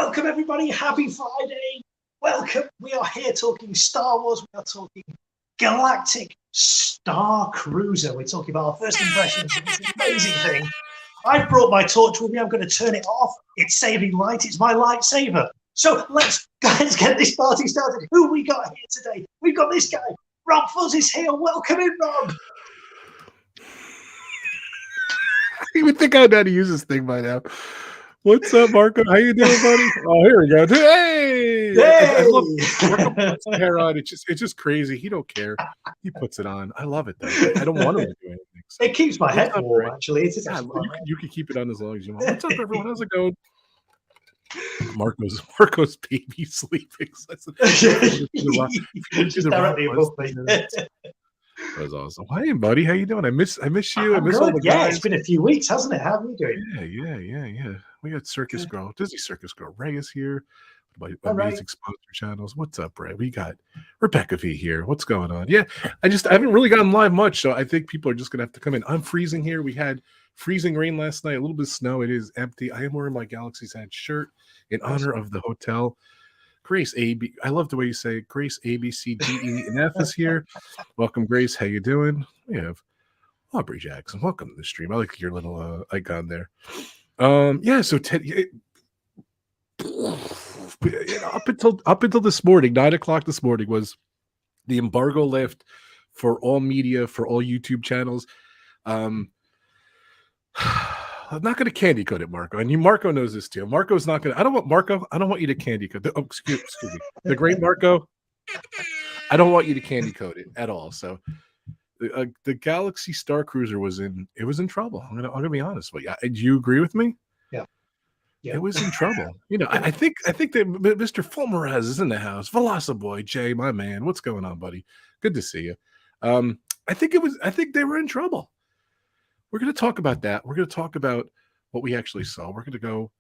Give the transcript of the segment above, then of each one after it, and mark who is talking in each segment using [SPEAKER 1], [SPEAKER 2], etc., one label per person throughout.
[SPEAKER 1] Welcome, everybody. Happy Friday. Welcome. We are here talking Star Wars. We are talking Galactic Starcruiser. We're talking about our first impressions of this amazing thing. I've brought my torch with me. I'm going to turn it off. It's saving light. It's my lightsaber. So let's get this party started. Who we got here today? We've got this guy. RobFuz is here. Welcome in, Rob.
[SPEAKER 2] You would think I know how to use this thing by now. What's up, Marco? How you doing, buddy? Oh, here we go. Hey! I love Marco puts the hair on. It's just crazy. He don't care. He puts it on. I love it, though. I don't want him to do anything. So.
[SPEAKER 1] It keeps my head warm, actually. It is
[SPEAKER 2] you can keep it on as long as you want. What's up, everyone? How's it going? Marco's baby sleeping. That was awesome. Hey, buddy, how you doing? I miss you. I miss all the guys.
[SPEAKER 1] It's been a few weeks, hasn't it? How are we doing?
[SPEAKER 2] Yeah. We got Circus Girl, Disney Circus Girl. Ray is here. My music sponsor channels. What's up, Ray? We got Rebecca V here. What's going on? Yeah, I haven't really gotten live much, so I think people are just gonna have to come in. I'm freezing here. We had freezing rain last night, a little bit of snow. It is empty. I am wearing my Galaxy's Edge shirt in honor of the hotel. Grace AB, I love the way you say it. Grace A B C D E and F is here. Welcome, Grace. How you doing? We have Aubrey Jackson. Welcome to the stream. I like your little icon there. Yeah. So up until this morning, 9 o'clock this morning was the embargo lift for all media, for all YouTube channels. I'm not going to candy code it, Marco, and Marco knows this too. Marco's not going to. I don't want you to candy code. Excuse me, the great Marco. I don't want you to candy code it at all. So, the Galaxy Starcruiser was in trouble. I'm gonna be honest with you. Do you agree with me?
[SPEAKER 1] Yeah.
[SPEAKER 2] It was in trouble. I think that Mr. Fulmerez is in the house. Velociboy, Jay, my man. What's going on, buddy? Good to see you. I think they were in trouble. We're going to talk about that. We're going to talk about what we actually saw. We're going to go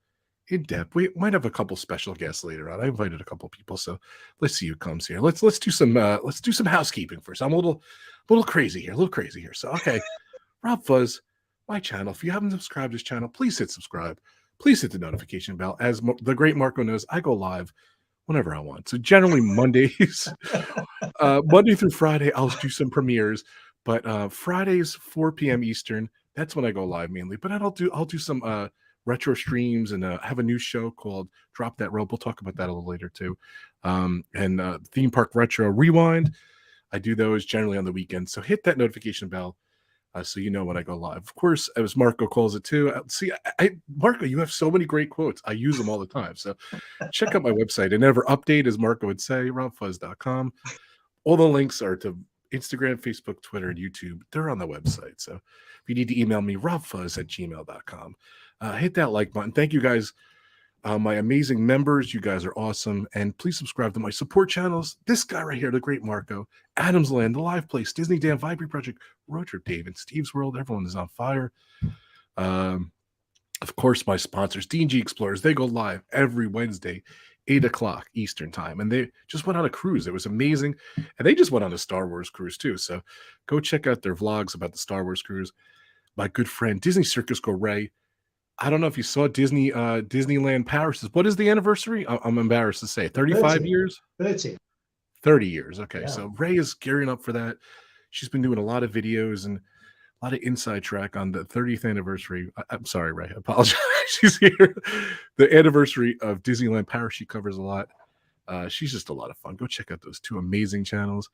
[SPEAKER 2] in depth. We might have a couple special guests later on. I invited a couple people, so let's see who comes here. Let's do some housekeeping first. I'm a little crazy here. So okay, RobFuz, my channel. If you haven't subscribed to this channel, please hit subscribe. Please hit the notification bell. As the great Marco knows, I go live whenever I want. So generally Mondays, Monday through Friday, I'll do some premieres. But Fridays, 4 p.m. Eastern, that's when I go live mainly. But I'll do some retro streams and have a new show called Drop That Rope. We'll talk about that a little later too. And Theme Park Retro Rewind. I do those generally on the weekend. So hit that notification bell so you know when I go live. Of course, as Marco calls it too. See, Marco, you have so many great quotes. I use them all the time. So check out my website. And never update, as Marco would say, robfuz.com. All the links are to Instagram, Facebook, Twitter, and YouTube. They're on the website. So if you need to email me, robfuz@gmail.com. Hit that like button. Thank you guys, my amazing members. You guys are awesome. And please subscribe to my support channels. This guy right here, the great Marco, Adams Land, The Live Place, Disney Dan, Vibrant Project, Road Trip Dave, and Steve's World. Everyone is on fire. Of course, my sponsors, D&G Explorers, they go live every Wednesday, 8 o'clock Eastern time. And they just went on a cruise. It was amazing. And they just went on a Star Wars cruise too. So go check out their vlogs about the Star Wars cruise. My good friend, Disney Circus Girl Ray. I don't know if you saw Disneyland Paris. What is the anniversary? I'm embarrassed to say. 35 years? 30 years. Okay. Yeah. So Ray is gearing up for that. She's been doing a lot of videos and a lot of inside track on the 30th anniversary. I'm sorry, Ray. I apologize. She's here. The anniversary of Disneyland Paris. She covers a lot. She's just a lot of fun. Go check out those two amazing channels.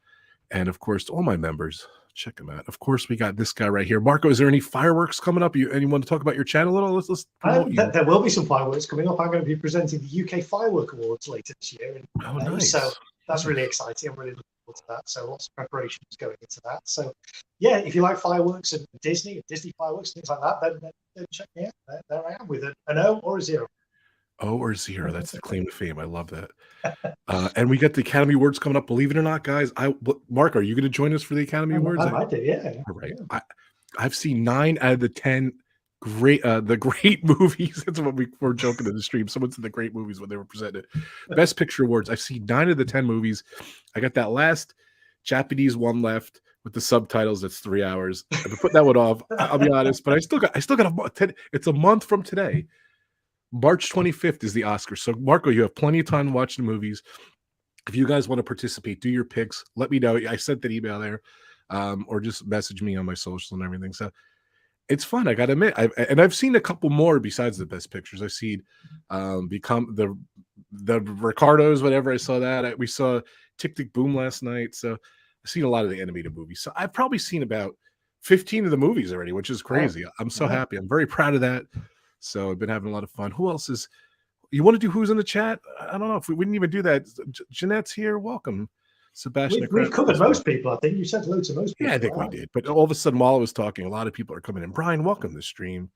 [SPEAKER 2] And of course, to all my members, check them out. Of course, we got this guy right here. Marco, is there any fireworks coming up? Anyone to talk about your channel at all? Let's
[SPEAKER 1] there will be some fireworks coming up. I'm going to be presenting the UK Firework Awards later this year.
[SPEAKER 2] Nice.
[SPEAKER 1] So that's really exciting. I'm really looking forward to that. So lots of preparations going into that. So yeah, if you like fireworks and Disney fireworks, things like that, then check me out. There I am with an O or a 0.
[SPEAKER 2] O or 0. That's the claim to fame. I love that. And we got the Academy Awards coming up. Believe it or not, guys. Mark, are you going to join us for the Academy Awards?
[SPEAKER 1] I might do, yeah.
[SPEAKER 2] All right. Yeah. I've seen 9 out of the 10 the great movies. That's what we were joking in the stream. Someone said the great movies when they were presented. Best Picture Awards. I've seen 9 of the 10 movies. I got that last Japanese one left with the subtitles. That's 3 hours. I've been putting that one off. I'll be honest, but I still got a month. It's a month from today. March 25th is the Oscars. So, Marco, you have plenty of time to watch the movies. If you guys want to participate, do your picks. Let me know. I sent that email there, or just message me on my social and everything. So it's fun. I got to admit, I've seen a couple more besides the best pictures. I've seen become the Ricardos, whatever. I saw that. We saw Tick Tick Boom last night. So I've seen a lot of the animated movies. So I've probably seen about 15 of the movies already, which is crazy. I'm so happy. I'm very proud of that. So I've been having a lot of fun. Who else is? You want to do who's in the chat? I don't know if we didn't even do that. Jeanette's here. Welcome, Sebastian.
[SPEAKER 1] We've covered most people. I think you said hello to most people.
[SPEAKER 2] Yeah, I think we did. But all of a sudden, while I was talking, a lot of people are coming in. Brian, welcome to the stream.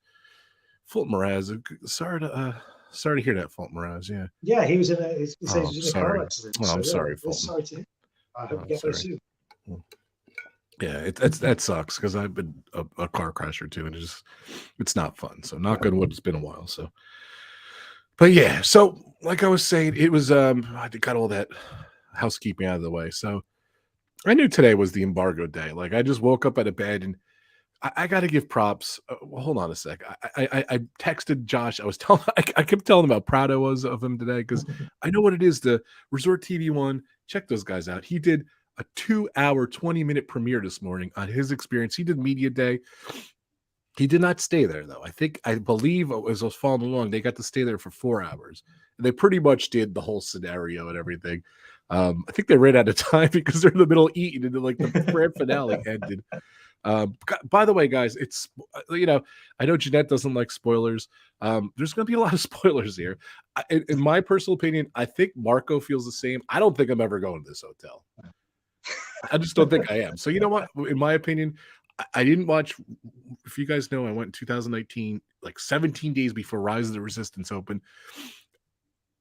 [SPEAKER 2] Fulton Mraz. Sorry to hear that, Fulton Mraz. Yeah.
[SPEAKER 1] Yeah, he was in a. He says he was in a
[SPEAKER 2] sorry.
[SPEAKER 1] car accident.
[SPEAKER 2] Oh, I'm sorry, Fulton.
[SPEAKER 1] Sorry to him. I hope you get better soon.
[SPEAKER 2] Yeah, that sucks because I've been a car crasher too, and it's not fun. So knock on wood, it's been a while. So, but yeah, so like I was saying, it was I got all that housekeeping out of the way. So I knew today was the embargo day. Like I just woke up out of bed and I got to give props. Well, hold on a sec. I texted Josh. I kept telling him how proud I was of him today because I know what it is. The Resort TV one. Check those guys out. He did a 2-hour, 20-minute premiere this morning on his experience. He did media day. He did not stay there though. I believe as I was following along, they got to stay there for 4 hours. And they pretty much did the whole scenario and everything. I think they ran out of time because they're in the middle of eating and like the grand finale ended. By the way, guys, it's I know Jeanette doesn't like spoilers. There's going to be a lot of spoilers here. In my personal opinion, I think Marco feels the same. I don't think I'm ever going to this hotel. I just don't think I am. So you know what? In my opinion, I didn't watch. If you guys know, I went in 2019, like 17 days before Rise of the Resistance opened.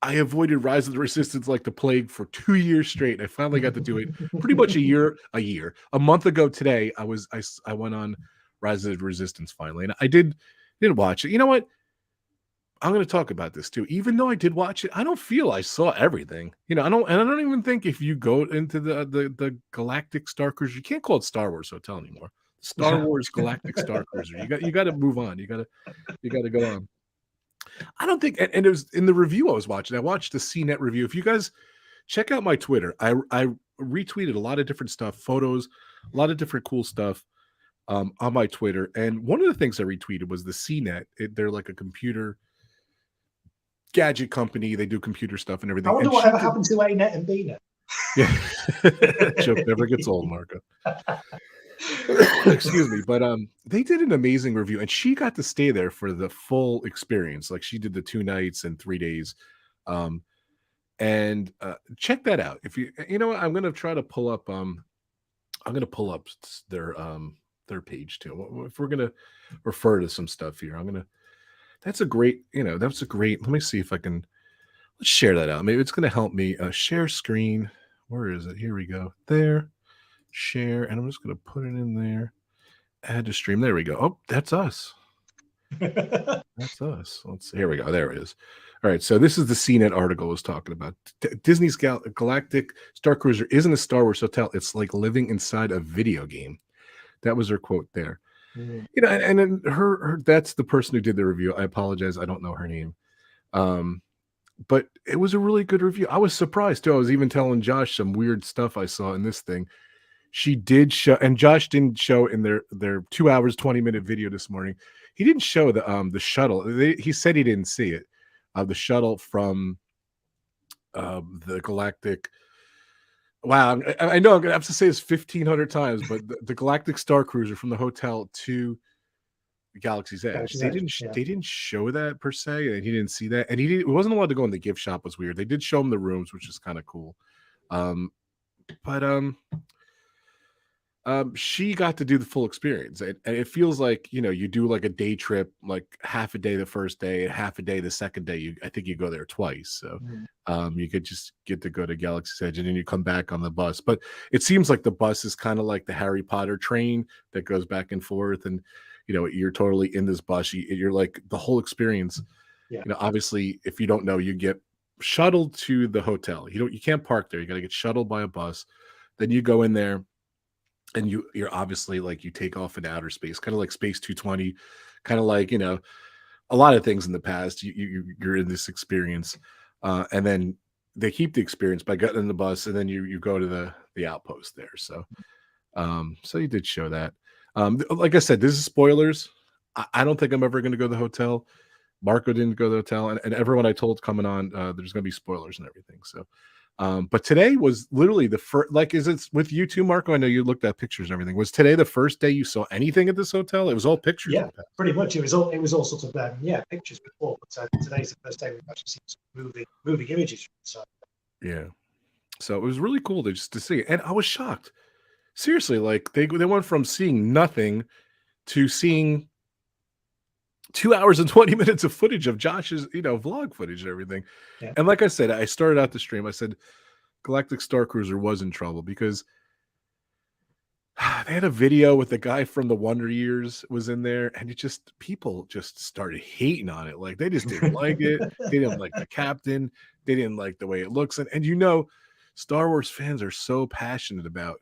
[SPEAKER 2] I avoided Rise of the Resistance like the plague for 2 years straight. I finally got to do it pretty much a month ago today. I went on Rise of the Resistance finally, and I didn't watch it. You know what? I'm going to talk about this too. Even though I did watch it, I don't feel I saw everything. I don't even think if you go into the Galactic Starcruiser, you can't call it Star Wars Hotel anymore. Star Wars Galactic Starcruiser. You got to move on. You got to go on. I don't think, and it was in the review I was watching. I watched the CNET review. If you guys check out my Twitter, I retweeted a lot of different stuff, photos, a lot of different cool stuff on my Twitter. And one of the things I retweeted was the CNET. They're like a computer gadget company. They do computer stuff and everything.
[SPEAKER 1] I wonder whatever happened to A-Net and B-Net.
[SPEAKER 2] Yeah, joke never gets old, Marco. Excuse me, but they did an amazing review, and she got to stay there for the full experience. Like she did the 2 nights and 3 days, and check that out. If you know what, I'm gonna try to pull up. I'm gonna pull up their page too. If we're gonna refer to some stuff here, That's a great. Let me see if I can. Let's share that out. Maybe it's gonna help me. Share screen. Where is it? Here we go. There. Share, and I'm just going to put it in there. Add to stream. There we go. Oh, that's us. That's us. Here we go. There it is. All right. So this is the CNET article I was talking about. Disney's Galactic Starcruiser isn't a Star Wars hotel. It's like living inside a video game. That was her quote there. Mm. And then her that's the person who did the review. I apologize. I don't know her name. But it was a really good review. I was surprised too. I was even telling Josh some weird stuff I saw in this thing. She did show, and Josh didn't show in their 2 hours, 20-minute video this morning. He didn't show the shuttle. He said he didn't see it. The shuttle from the Galactic. Wow, I know I'm gonna have to say this 1,500 times, but the Galactic Starcruiser from the hotel to Galaxy's Edge. They didn't show that per se, and he didn't see that, and he wasn't allowed to go in the gift shop. Was weird. They did show him the rooms, which is kind of cool. She got to do the full experience, and it feels like you do like a day trip, like half a day the first day and half a day the second day. I think you go there twice, so you could just get to go to Galaxy's Edge, and then you come back on the bus. But it seems like the bus is kind of like the Harry Potter train that goes back and forth, and you're totally in this bus. You're like the whole experience. Yeah. Obviously, if you don't know, you get shuttled to the hotel. You can't park there. You got to get shuttled by a bus. Then you go in there. And you're obviously like you take off in outer space, kind of like Space 220, kind of like a lot of things in the past. You're in this experience, and then they keep the experience by getting in the bus, and then you go to the outpost there. So so you did show that. Like I said, this is spoilers. I don't think I'm ever going to go to the hotel. Marco didn't go to the hotel, and everyone I told coming on, there's going to be spoilers and everything. So, but today was literally the first. Like, is it with you too, Marco? I know you looked at pictures and everything. Was today the first day you saw anything at this hotel? It was all pictures.
[SPEAKER 1] Yeah, pretty much. It was all sort of pictures before, but today's the first day we've actually seen some moving images from inside.
[SPEAKER 2] Yeah, so it was really cool to see it, and I was shocked. Seriously, like they went from seeing nothing to seeing 2 hours and 20 minutes of footage of Josh's, vlog footage and everything.
[SPEAKER 1] Yeah.
[SPEAKER 2] And like I said, I started out the stream. I said Galactic Starcruiser was in trouble because they had a video with the guy from the Wonder Years was in there, and people just started hating on it. Like they just didn't like it. They didn't like the captain. They didn't like the way it looks. And Star Wars fans are so passionate about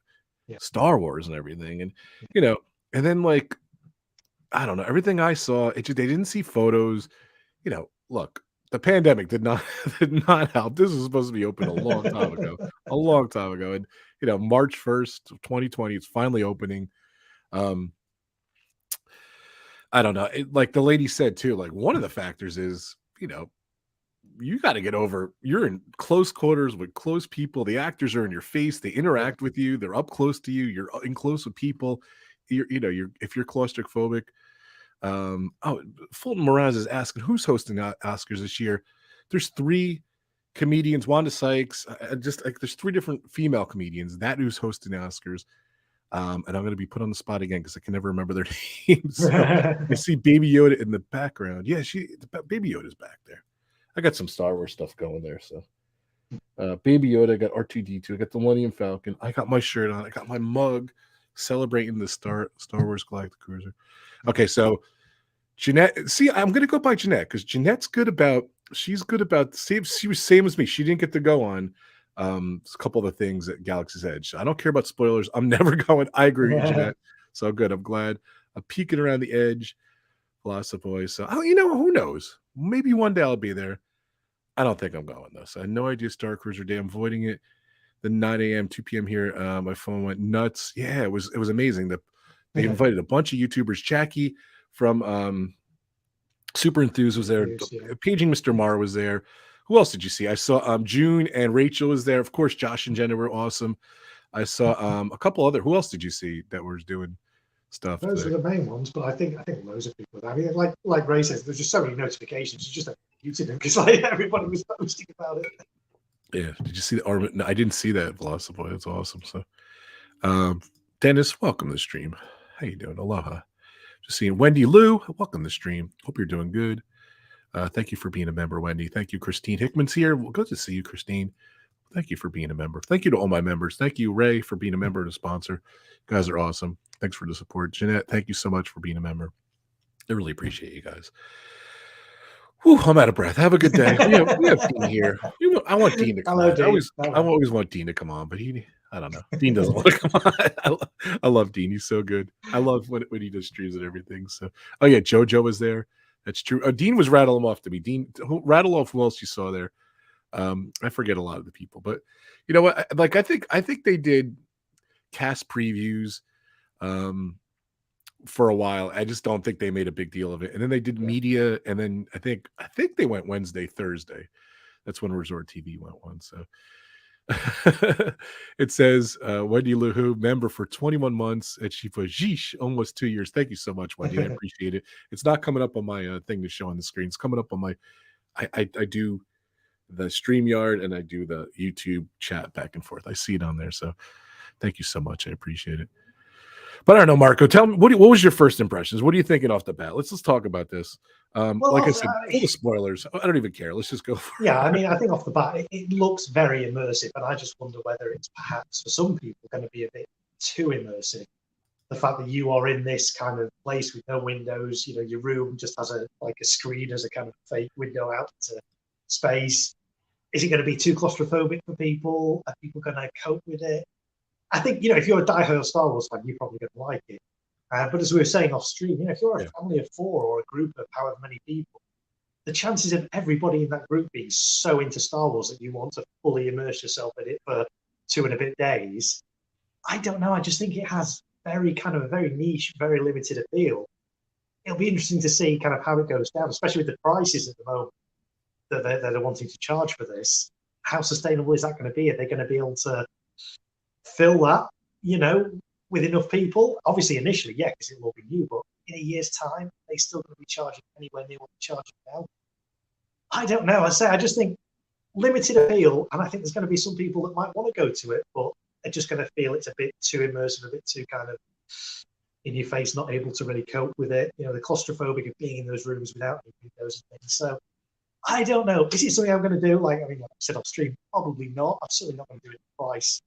[SPEAKER 2] Star Wars and everything. And and then like I don't know, everything I saw, they didn't see photos. Look, the pandemic did not help. This was supposed to be open a long time ago. And March 1st, 2020, it's finally opening. I don't know. Like the lady said too, like one of the factors is, you got to get over, you're in close quarters with close people. The actors are in your face. They interact with you. They're up close to you. You're in close with people. If you're claustrophobic. Fulton Moraz is asking who's hosting Oscars this year. There's 3 comedians, Wanda Sykes, there's 3 different female comedians that who's hosting Oscars. And I'm going to be put on the spot again because I can never remember their names. So I see Baby Yoda in the background. Yeah, Baby Yoda's back there. I got some Star Wars stuff going there. So Baby Yoda, I got R2D2, I got the Millennium Falcon, I got my shirt on, I got my mug celebrating the Star Wars Galactic Cruiser. Okay, so Jeanette, see, I'm going to go by Jeanette because Jeanette's good about, she was same as me. She didn't get to go on a couple of the things at Galaxy's Edge. I don't care about spoilers. I'm never going. I agree with you, Jeanette. So good. I'm glad. I'm peeking around the edge. Philosophy. So, who knows? Maybe one day I'll be there. I don't think I'm going, though. So I had no idea Star Cruiser Day. I'm avoiding it. The 9 a.m., 2 p.m. here. My phone went nuts. Yeah, it was amazing. They invited a bunch of YouTubers. Jackie from Super Enthused was there. Paging Mr. Marr was there. Who else did you see? I saw June and Rachel was there. Of course, Josh and Jenna were awesome. I saw a couple other. Who else did you see that was doing stuff?
[SPEAKER 1] Those are the main ones, but I think loads of people. I mean, like Ray says, there's just so many notifications. You just have to mute them because everybody was posting about it.
[SPEAKER 2] Yeah. Did you see the Armament? No, I didn't see that, Velocity. That's awesome. So, Dennis, welcome to the stream. How you doing? Aloha. Just seeing Wendi Lou. Welcome to the stream. Hope you're doing good. Thank you for being a member, Wendi. Thank you, Christine. Hickman's here. Well, good to see you, Christine. Thank you for being a member. Thank you to all my members. Thank you, Ray, for being a member and a sponsor. You guys are awesome. Thanks for the support. Jeanette, thank you so much for being a member. I really appreciate you guys. Whew, I'm out of breath. Have a good day. We have Dean here. I want Dean to come on. I always want Dean to come on, but I don't know. Dean doesn't want to come on. I love Dean. He's so good. I love when he does streams and everything. So, oh yeah, JoJo was there. That's true. Dean was rattling them off to me. Dean, rattle off who else you saw there. I forget a lot of the people, but you know what? I think they did cast previews for a while. I just don't think they made a big deal of it. And then they did media, and then I think they went Wednesday, Thursday. That's when Resort TV went one. So it says Wendi Lou Who, member for 21 months, and she put Jeesh, almost 2 years. Thank you so much, Wendi. I appreciate it. It's not coming up on my thing to show on the screen. It's coming up on my I do the StreamYard and I do the YouTube chat back and forth. I see it on there. So thank you so much. I appreciate it. But I don't know, Marco, tell me, what was your first impressions? What are you thinking off the bat? Let's talk about this. Like I said, all the spoilers. I don't even care. Let's just go for it.
[SPEAKER 1] Yeah, I mean, I think off the bat, it looks very immersive, and I just wonder whether it's perhaps for some people going to be a bit too immersive. The fact that you are in this kind of place with no windows, your room just has a screen as a kind of fake window out to space. Is it going to be too claustrophobic for people? Are people going to cope with it? I think, if you're a diehard Star Wars fan, you're probably going to like it. But as we were saying off stream, if you're a
[SPEAKER 2] Yeah.
[SPEAKER 1] family of 4 or a group of however many people, the chances of everybody in that group being so into Star Wars that you want to fully immerse yourself in it for 2 and a bit days, I don't know. I just think it has very niche, very limited appeal. It'll be interesting to see kind of how it goes down, especially with the prices at the moment that they're wanting to charge for this. How sustainable is that going to be? Are they going to be able to fill that, with enough people? Obviously, initially, yeah, because it will be new, but in a year's time, they still going to be charging anywhere near what they're charging now? I don't know. I just think limited appeal, and I think there's going to be some people that might want to go to it, but they're just going to feel it's a bit too immersive, a bit too kind of in your face, not able to really cope with it. The claustrophobic of being in those rooms without windows and things. So I don't know. Is it something I'm going to do? Like I said off stream, probably not. I'm certainly not going to do it at the price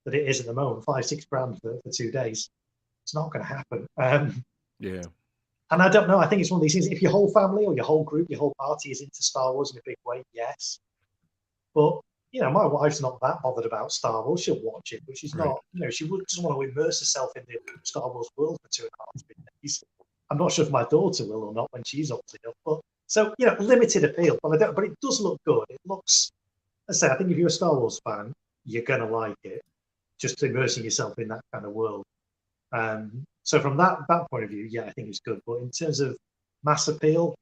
[SPEAKER 1] that it is at the moment, $5-6 grand for 2 days. It's not going to happen.
[SPEAKER 2] Yeah.
[SPEAKER 1] And I don't know. I think it's one of these things. If your whole family or your whole group, your whole party is into Star Wars in a big way, yes. But my wife's not that bothered about Star Wars. She'll watch it, but she's not. She doesn't want to immerse herself in the Star Wars world for 2.5 days. I'm not sure if my daughter will or not when she's old enough. But so limited appeal. But it does look good. It looks. I say, I think if you're a Star Wars fan, you're gonna like it. Just immersing yourself in that kind of world. So from that point of view, yeah, I think it's good. But in terms of mass appeal,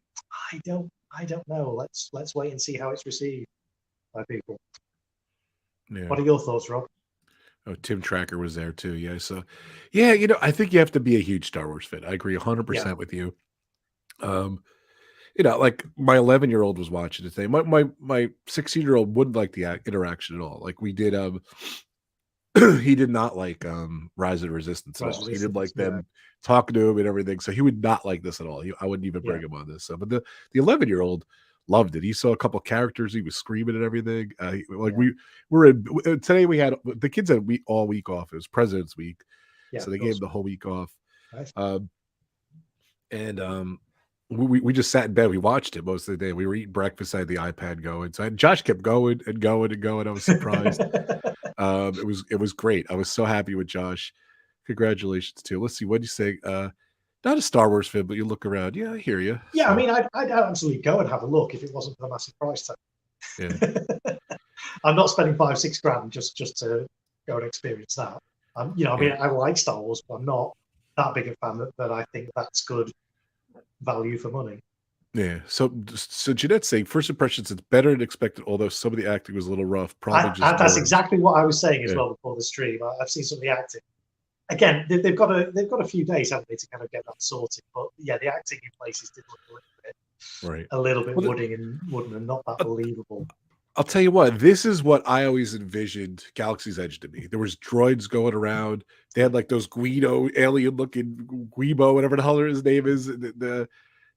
[SPEAKER 1] I don't know. Let's wait and see how it's received by people.
[SPEAKER 2] Yeah.
[SPEAKER 1] What are your thoughts, Rob?
[SPEAKER 2] Oh, Tim Tracker was there too. Yeah. So, yeah, I think you have to be a huge Star Wars fan. I agree 100% with you. Like my 11-year-old was watching it today. My 16-year-old wouldn't like the interaction at all. Like we did, he did not like Rise of the Resistance at all. He didn't like them talking to him and everything. So he would not like this at all. I wouldn't even bring him on this. So, but the 11-year-old loved it. He saw a couple characters. He was screaming and everything. We were in today. We had the kids had all week off. It was President's Week, so they gave the whole week off.
[SPEAKER 1] Nice.
[SPEAKER 2] We just sat in bed. We watched it most of the day. We were eating breakfast. I had the iPad going. So Josh kept going and going and going. I was surprised. It was great. I was so happy with Josh. Congratulations too. Let's see. What do you say? Not a Star Wars fan, but you look around. Yeah, I hear you.
[SPEAKER 1] Yeah, so. I'd absolutely go and have a look if it wasn't for the massive price tag.
[SPEAKER 2] Yeah.
[SPEAKER 1] I'm not spending $5-6 grand just to go and experience that. I like Star Wars, but I'm not that big a fan that I think that's good value for money.
[SPEAKER 2] Yeah. So Jeanette's saying first impressions, it's better than expected, although some of the acting was a little rough. Probably
[SPEAKER 1] that's exactly what I was saying as well before the stream. I've seen some of the acting. Again, they've got a few days, haven't they, to kind of get that sorted. But yeah, the acting in places did look a little bit wooden and not that believable.
[SPEAKER 2] I'll tell you what, this is what I always envisioned Galaxy's Edge to be. There was droids going around. They had like those Guido alien-looking Guibo, whatever the hell his name is. They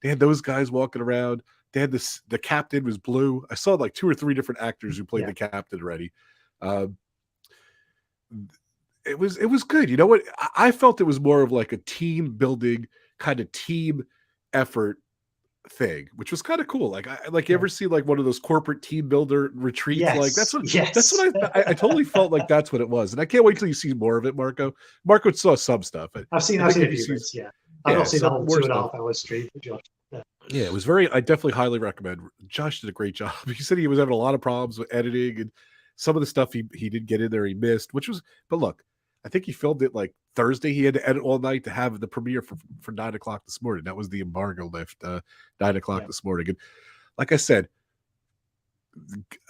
[SPEAKER 2] had those guys walking around. They had the captain was blue. I saw like 2 or 3 different actors who played the captain already. It was good. You know what? I felt it was more of like a team building kind of team effort thing, which was kind of cool. Like you ever see like one of those corporate team builder retreats?
[SPEAKER 1] Yes.
[SPEAKER 2] Like that's what I totally felt like that's what it was. And I can't wait till you see more of it, Marco. Marco saw some stuff.
[SPEAKER 1] I've seen a few bits, I've not seen the whole 2.5 hour stream for Josh.
[SPEAKER 2] Yeah, it was I definitely highly recommend. Josh did a great job. He said he was having a lot of problems with editing and some of the stuff he did get in there he missed, but look, I think he filmed it like Thursday. He had to edit all night to have the premiere for 9 o'clock this morning. That was the embargo lift, 9 o'clock this morning. And like I said,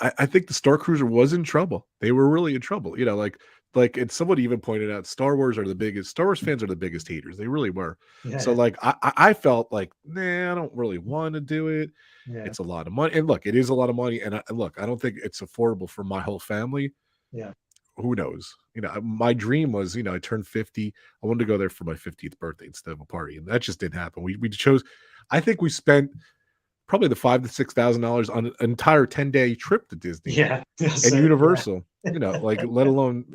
[SPEAKER 2] I think the Starcruiser was in trouble. They were really in trouble. And somebody even pointed out Star Wars fans are the biggest haters. They really were. Yeah. So like I felt like, I don't really want to do it. Yeah. It's a lot of money. And look, it is a lot of money. And I don't think it's affordable for my whole family.
[SPEAKER 1] Yeah.
[SPEAKER 2] Who knows? My dream was, I turned 50. I wanted to go there for my 50th birthday instead of a party. And that just didn't happen. We chose, I think we spent probably the $5,000 to $6,000 on an entire 10-day trip to Disney and Universal, let alone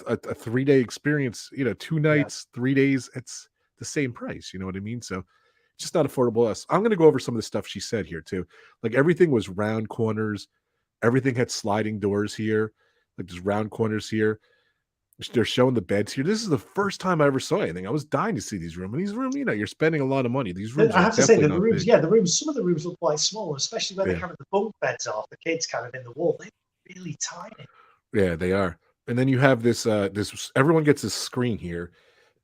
[SPEAKER 2] a 3-day experience, 2 nights, 3 days. It's the same price. You know what I mean? So just not affordable. I'm going to go over some of the stuff she said here too. Like everything was round corners. Everything had sliding doors here. Like there's round corners here. They're showing the beds here. This is the first time I ever saw anything. I was dying to see these rooms. And these rooms, you're spending a lot of money. These rooms
[SPEAKER 1] I
[SPEAKER 2] are
[SPEAKER 1] have to say
[SPEAKER 2] definitely
[SPEAKER 1] that the
[SPEAKER 2] not
[SPEAKER 1] rooms,
[SPEAKER 2] big.
[SPEAKER 1] the rooms, some of the rooms look quite small, especially where
[SPEAKER 2] Yeah.
[SPEAKER 1] kind of the bunk beds are for kids kind of in the wall. They're really tiny.
[SPEAKER 2] Yeah, they are. And then you have this everyone gets this screen here.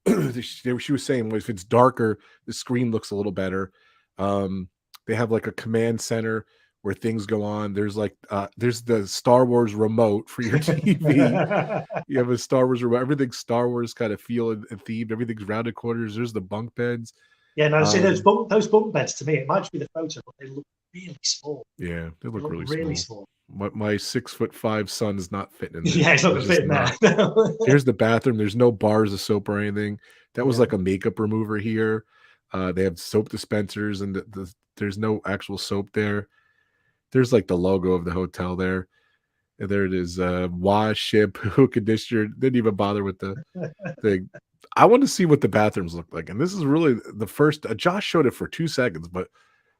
[SPEAKER 2] She was saying, well, if it's darker, the screen looks a little better. They have like a command center where things go on. There's like there's the Star Wars remote for your TV. You have a Star Wars remote. Everything's Star Wars kind of feel and themed. Everything's rounded corners. There's the bunk beds.
[SPEAKER 1] Yeah, no, see those bunk beds to me, it might be the photo, but they look really small.
[SPEAKER 2] Yeah, they look
[SPEAKER 1] really
[SPEAKER 2] small. My 6'5" son is not fitting in there.
[SPEAKER 1] Yeah, it's not going to fit in there.
[SPEAKER 2] Here's the bathroom. There's no bars of soap or anything. That was like a makeup remover here. They have soap dispensers, and there's no actual soap there. There's like the logo of the hotel there. And there it is. Wash, shampoo, conditioner. Didn't even bother with the thing. I want to see what the bathrooms look like. And this is really the first. Josh showed it for 2 seconds, but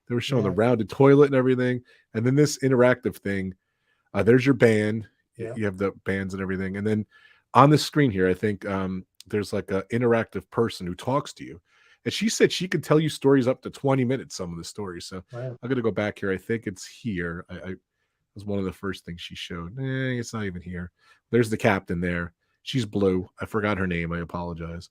[SPEAKER 2] they were showing the rounded toilet and everything. And then this interactive thing. There's your band. Yeah. You have the bands and everything. And then on the screen here, I think there's like an interactive person who talks to you. And she said she could tell you stories up to 20 minutes, some of the stories. So I'm going to go back here. I think it's here. I was one of the first things she showed. It's not even here. There's the captain there. She's blue. I forgot her name. I apologize.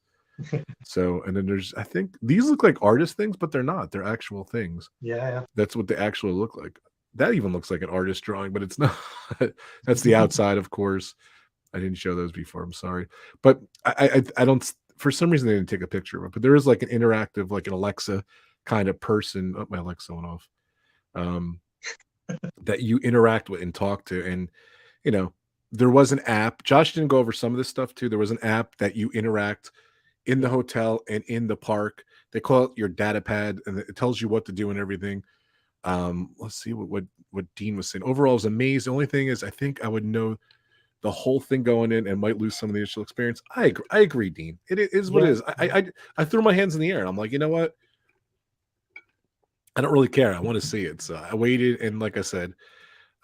[SPEAKER 2] So, and then there's, I think these look like artist things, but they're not. They're actual things.
[SPEAKER 1] Yeah.
[SPEAKER 2] That's what they actually look like. That even looks like an artist drawing, but it's not. That's the outside, of course. I didn't show those before. I'm sorry. But I don't, for some reason, they didn't take a picture of it. But there is like an interactive, like an Alexa kind of person. Oh, my Alexa went off. That you interact with and talk to. And, there was an app. Josh didn't go over some of this stuff too. There was an app that you interact in the hotel and in the park. They call it your data pad, and it tells you what to do and everything. Let's see what Dean was saying. Overall, I was amazed. The only thing is, I think I would know the whole thing going in and might lose some of the initial experience. I agree, Dean. It is what it is. I threw my hands in the air, and I'm like, you know what? I don't really care. I want to see it. So I waited, and like I said,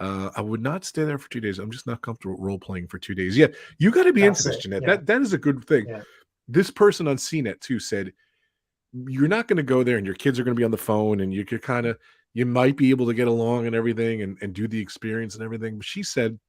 [SPEAKER 2] I would not stay there for 2 days. I'm just not comfortable role playing for 2 days. Yeah, you got to be into this, Jeanette. Yeah. That is a good thing. Yeah. This person on CNET too said you're not going to go there, and your kids are going to be on the phone, and you could you might be able to get along and everything, and do the experience and everything. But she said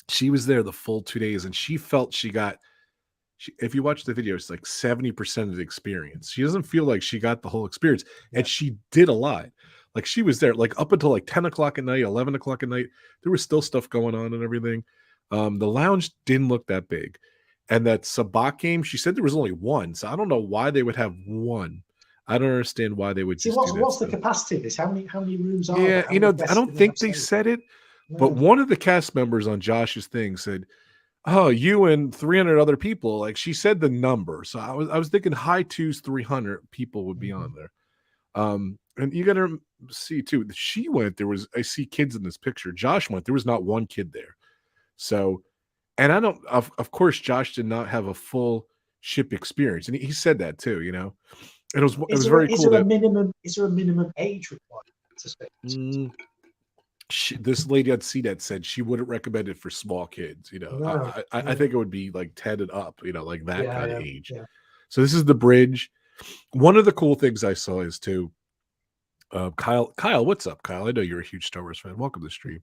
[SPEAKER 2] she was there the full 2 days, and she felt if you watch the video, it's like 70% of the experience. She doesn't feel like she got the whole experience, and she did a lot. Like she was there, like up until like 10 o'clock at night, 11 o'clock at night. There was still stuff going on and everything. The lounge didn't look that big. And that sabacc game, she said there was only one. So I don't know why they would have one. I don't understand why they would just do that.
[SPEAKER 1] What's the capacity of this? How many rooms are
[SPEAKER 2] there? Yeah, I don't think they said it. No. But one of the cast members on Josh's thing said, "Oh, you and 300 other people." Like she said the number. So I was thinking high twos, 300 people would be on there. And you got to see too, she went, I see kids in this picture. Josh went, there was not one kid there. So, and of course, Josh did not have a full ship experience. And he said that too, it was very cool.
[SPEAKER 1] Is there a minimum age requirement?
[SPEAKER 2] This lady on CNET said she wouldn't recommend it for small kids. I think it would be like 10 and up, like that kind of age. Yeah. So this is the bridge. One of the cool things I saw is too, Kyle, what's up, Kyle? I know you're a huge Star Wars fan. Welcome to the stream.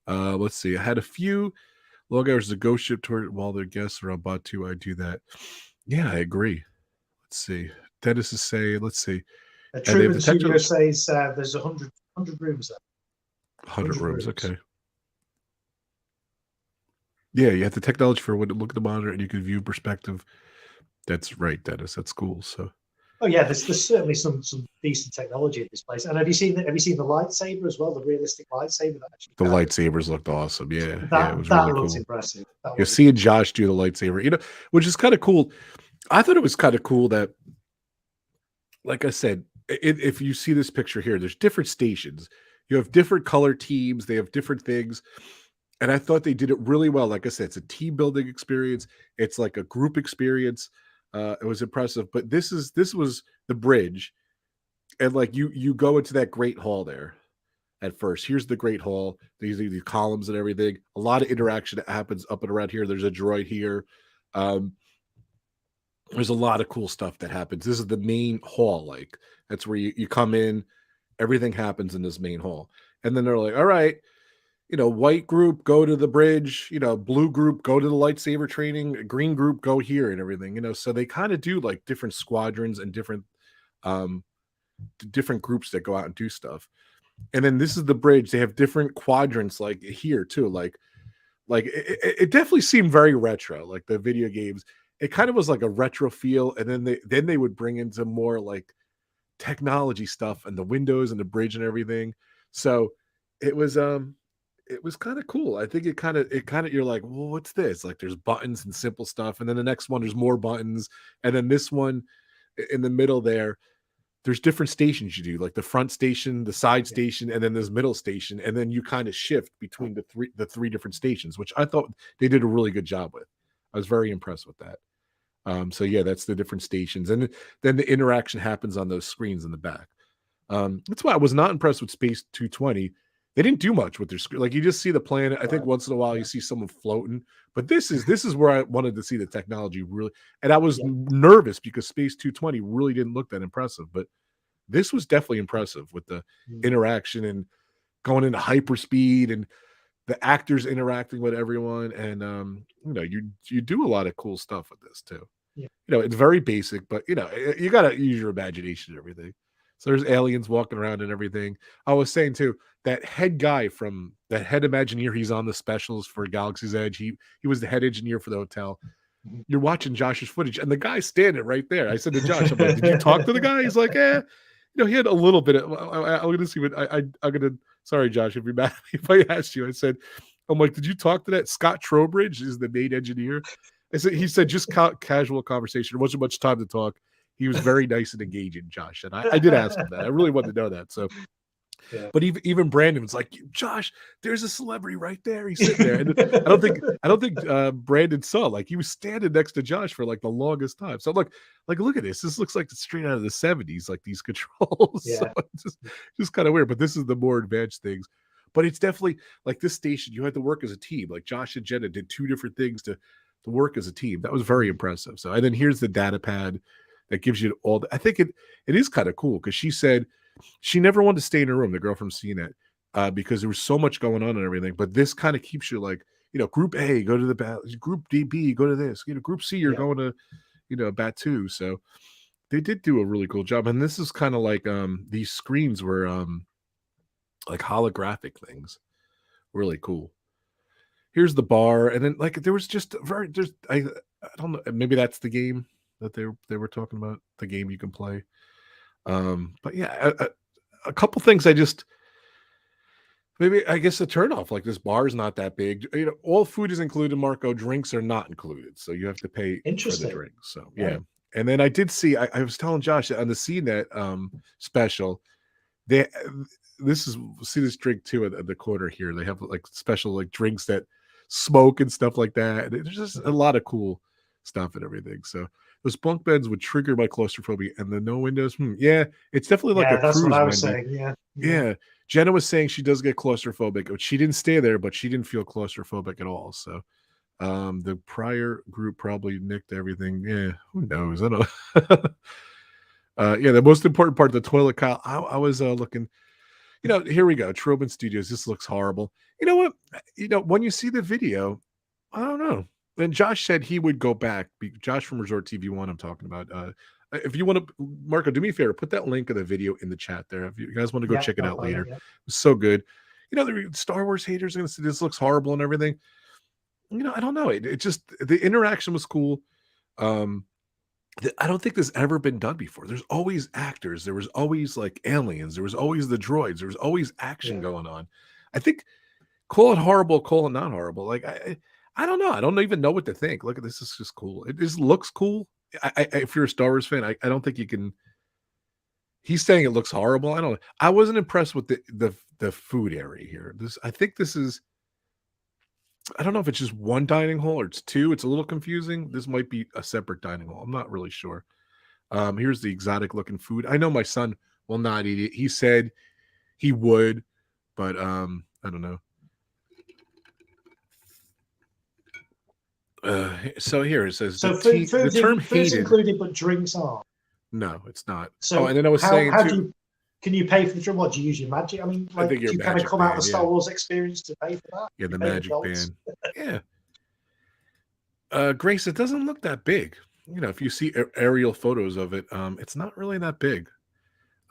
[SPEAKER 2] Let's see. I had a few long hours to ghost ship toward while their guests are on Batu. I do that. Yeah, I agree. Let's see. Dennis is saying, let's see.
[SPEAKER 1] Truman Studio says there's 100 rooms there.
[SPEAKER 2] 100 rooms. Okay. Yeah, you have the technology for when to look at the monitor and you can view perspective. That's right, Dennis. That's cool. So.
[SPEAKER 1] Oh yeah, there's certainly some decent technology in this place. And have you seen the lightsaber as well? The realistic lightsaber that actually.
[SPEAKER 2] The lightsabers looked awesome. Yeah,
[SPEAKER 1] that
[SPEAKER 2] it was
[SPEAKER 1] really
[SPEAKER 2] looks
[SPEAKER 1] cool. Impressive.
[SPEAKER 2] You're seeing Josh do the lightsaber, which is kind of cool. I thought it was kind of cool that, like I said, if you see this picture here, there's different stations. You have different color teams. They have different things. And I thought they did it really well. Like I said, it's a team building experience. It's like a group experience. It was impressive. But this was the bridge. And like you go into that great hall there at first. Here's the great hall. These columns and everything. A lot of interaction that happens up and around here. There's a droid here. Um, there's a lot of cool stuff that happens. This is the main hall, like that's where you come in, everything happens in this main hall. And then they're like, all right, white group, go to the bridge, blue group, go to the lightsaber training, green group, go here and everything, so they kind of do like different squadrons and um different groups that go out and do stuff. And then this is the bridge. They have different quadrants like here too. Like it definitely seemed very retro, like the video games. It kind of was like a retro feel, and then they would bring into more like technology stuff and the windows and the bridge and everything. So it was kind of cool. I think it kind of you're like, well, what's this? Like there's buttons and simple stuff, and then the next one there's more buttons, and then this one in the middle there's different stations you do, like the front station, the side station, and then this middle station, and then you kind of shift between the three different stations, which I thought they did a really good job with. I was very impressed with that. So yeah, that's the different stations, and then the interaction happens on those screens in the back. That's why I was not impressed with Space 220. They didn't do much with their screen. Like you just see the planet. I think once in a while you see someone floating, but this is where I wanted to see the technology really. And I was nervous because Space 220 really didn't look that impressive, but this was definitely impressive with the interaction and going into hyperspeed and the actors interacting with everyone. And you do a lot of cool stuff with this too. It's very basic, but you gotta use your imagination and everything. So there's aliens walking around and everything. I was saying too, that head guy from that head Imagineer, he's on the specials for Galaxy's Edge. He was the head engineer for the hotel. You're watching Josh's footage, and the guy's standing right there. I said to Josh, I'm like, did you talk to the guy? He's like, he had a little bit of. I'm gonna see what I'm gonna. Sorry, Josh, if you're mad at me if I asked you. I said, I'm like, did you talk to that Scott Trowbridge? Is the main engineer? He said just casual conversation. There wasn't much time to talk. He was very nice and engaging, Josh. And I did ask him that. I really wanted to know that. So, but even Brandon was like, Josh, there's a celebrity right there. He's sitting there. And I don't think Brandon saw. Like he was standing next to Josh for like the longest time. So look at this. This looks like it's straight out of the 70s, like these controls. So it's just kind of weird. But this is the more advanced things. But it's definitely like this station. You had to work as a team. Like Josh and Jenna did two different things to work as a team. That was very impressive. So, and then here's the data pad that gives you all I think it is kind of cool because she said she never wanted to stay in her room, the girl from CNET, because there was so much going on and everything. But this kind of keeps you like, group A, go to the bat, group DB, go to this, group C, you're going to, bat 2. So they did do a really cool job. And this is kind of like these screens were like holographic things. Really cool. Here's the bar, and then like there was just I don't know, maybe that's the game that they were talking about, the game you can play. But yeah, a couple things I guess a turnoff, like this bar is not that big. All food is included, Marco. Drinks are not included, so you have to pay for the drinks. So yeah. And then I did see, I was telling Josh on the CNET special, see this drink too at the corner here. They have like special like drinks that smoke and stuff like that. There's just a lot of cool stuff and everything. So those bunk beds would trigger my claustrophobia, and the no windows. Yeah, it's definitely like a
[SPEAKER 1] that's
[SPEAKER 2] cruise.
[SPEAKER 1] What I was saying.
[SPEAKER 2] Yeah. Jenna was saying she does get claustrophobic. She didn't stay there, but she didn't feel claustrophobic at all. So the prior group probably nicked everything. Yeah, who knows? I don't know. Yeah, the most important part, the toilet, Kyle. I was looking. Here we go. Trobin Studios. This looks horrible. You know what? When you see the video, I don't know. And Josh said he would go back. Josh from Resort TV One, I'm talking about. If you want to, Marco, do me a favor, put that link of the video in the chat there. If you guys want to go check it out later, it's so good. The Star Wars haters are going to say this looks horrible and everything. I don't know. It just, the interaction was cool. I don't think this ever been done before. There's always actors. There was always like aliens. There was always the droids. There was always action going on. I think call it horrible, call it not horrible. Like I don't know. I don't even know what to think. Look at this. It's just cool. It just looks cool. If you're a Star Wars fan, I don't think you can. He's saying it looks horrible. I don't know. I wasn't impressed with the food area here. I think this is. I don't know if it's just one dining hall or it's two. It's a little confusing. This might be a separate dining hall. I'm not really sure. Here's the exotic looking food. I know my son will not eat it. He said he would, but I don't know. So here it says
[SPEAKER 1] So
[SPEAKER 2] the term
[SPEAKER 1] food's
[SPEAKER 2] hated.
[SPEAKER 1] included, but drinks aren't.
[SPEAKER 2] No, it's not.
[SPEAKER 1] So
[SPEAKER 2] And then I was saying
[SPEAKER 1] how
[SPEAKER 2] too.
[SPEAKER 1] do you, can you pay for the drink? What do you use your magic? I mean,
[SPEAKER 2] I
[SPEAKER 1] like,
[SPEAKER 2] think
[SPEAKER 1] do
[SPEAKER 2] your
[SPEAKER 1] you kind of
[SPEAKER 2] magic
[SPEAKER 1] come out the
[SPEAKER 2] band,
[SPEAKER 1] Star
[SPEAKER 2] yeah,
[SPEAKER 1] Wars experience to pay for that?
[SPEAKER 2] yeah,
[SPEAKER 1] You
[SPEAKER 2] the
[SPEAKER 1] pay in
[SPEAKER 2] magic
[SPEAKER 1] adults.
[SPEAKER 2] band, yeah. Grace, it doesn't look that big. If you see aerial photos of it, it's not really that big.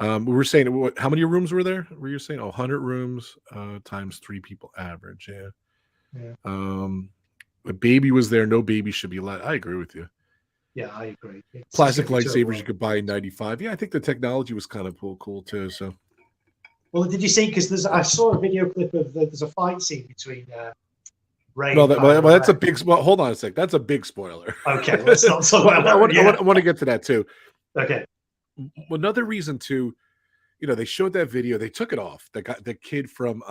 [SPEAKER 2] We were saying, how many rooms were there? Were you saying 100 rooms times 3 people average? Yeah.
[SPEAKER 1] Yeah.
[SPEAKER 2] A baby was there. No baby should be let. I agree with you.
[SPEAKER 1] Yeah, I agree. It's
[SPEAKER 2] Plastic
[SPEAKER 1] gonna be too
[SPEAKER 2] lightsabers you
[SPEAKER 1] overwhelming.
[SPEAKER 2] could buy in 95. Yeah, I think the technology was kind of cool too. So,
[SPEAKER 1] Well, did you see? Because I saw a video clip of there's a fight scene between Rey
[SPEAKER 2] well,
[SPEAKER 1] and Kylo
[SPEAKER 2] that's a
[SPEAKER 1] Ren.
[SPEAKER 2] big. Well, hold on a sec. That's a big spoiler.
[SPEAKER 1] Okay, let's not talk about
[SPEAKER 2] I
[SPEAKER 1] that. Yeah.
[SPEAKER 2] want to get to that too.
[SPEAKER 1] Okay.
[SPEAKER 2] Another reason too, they showed that video. They took it off. The kid from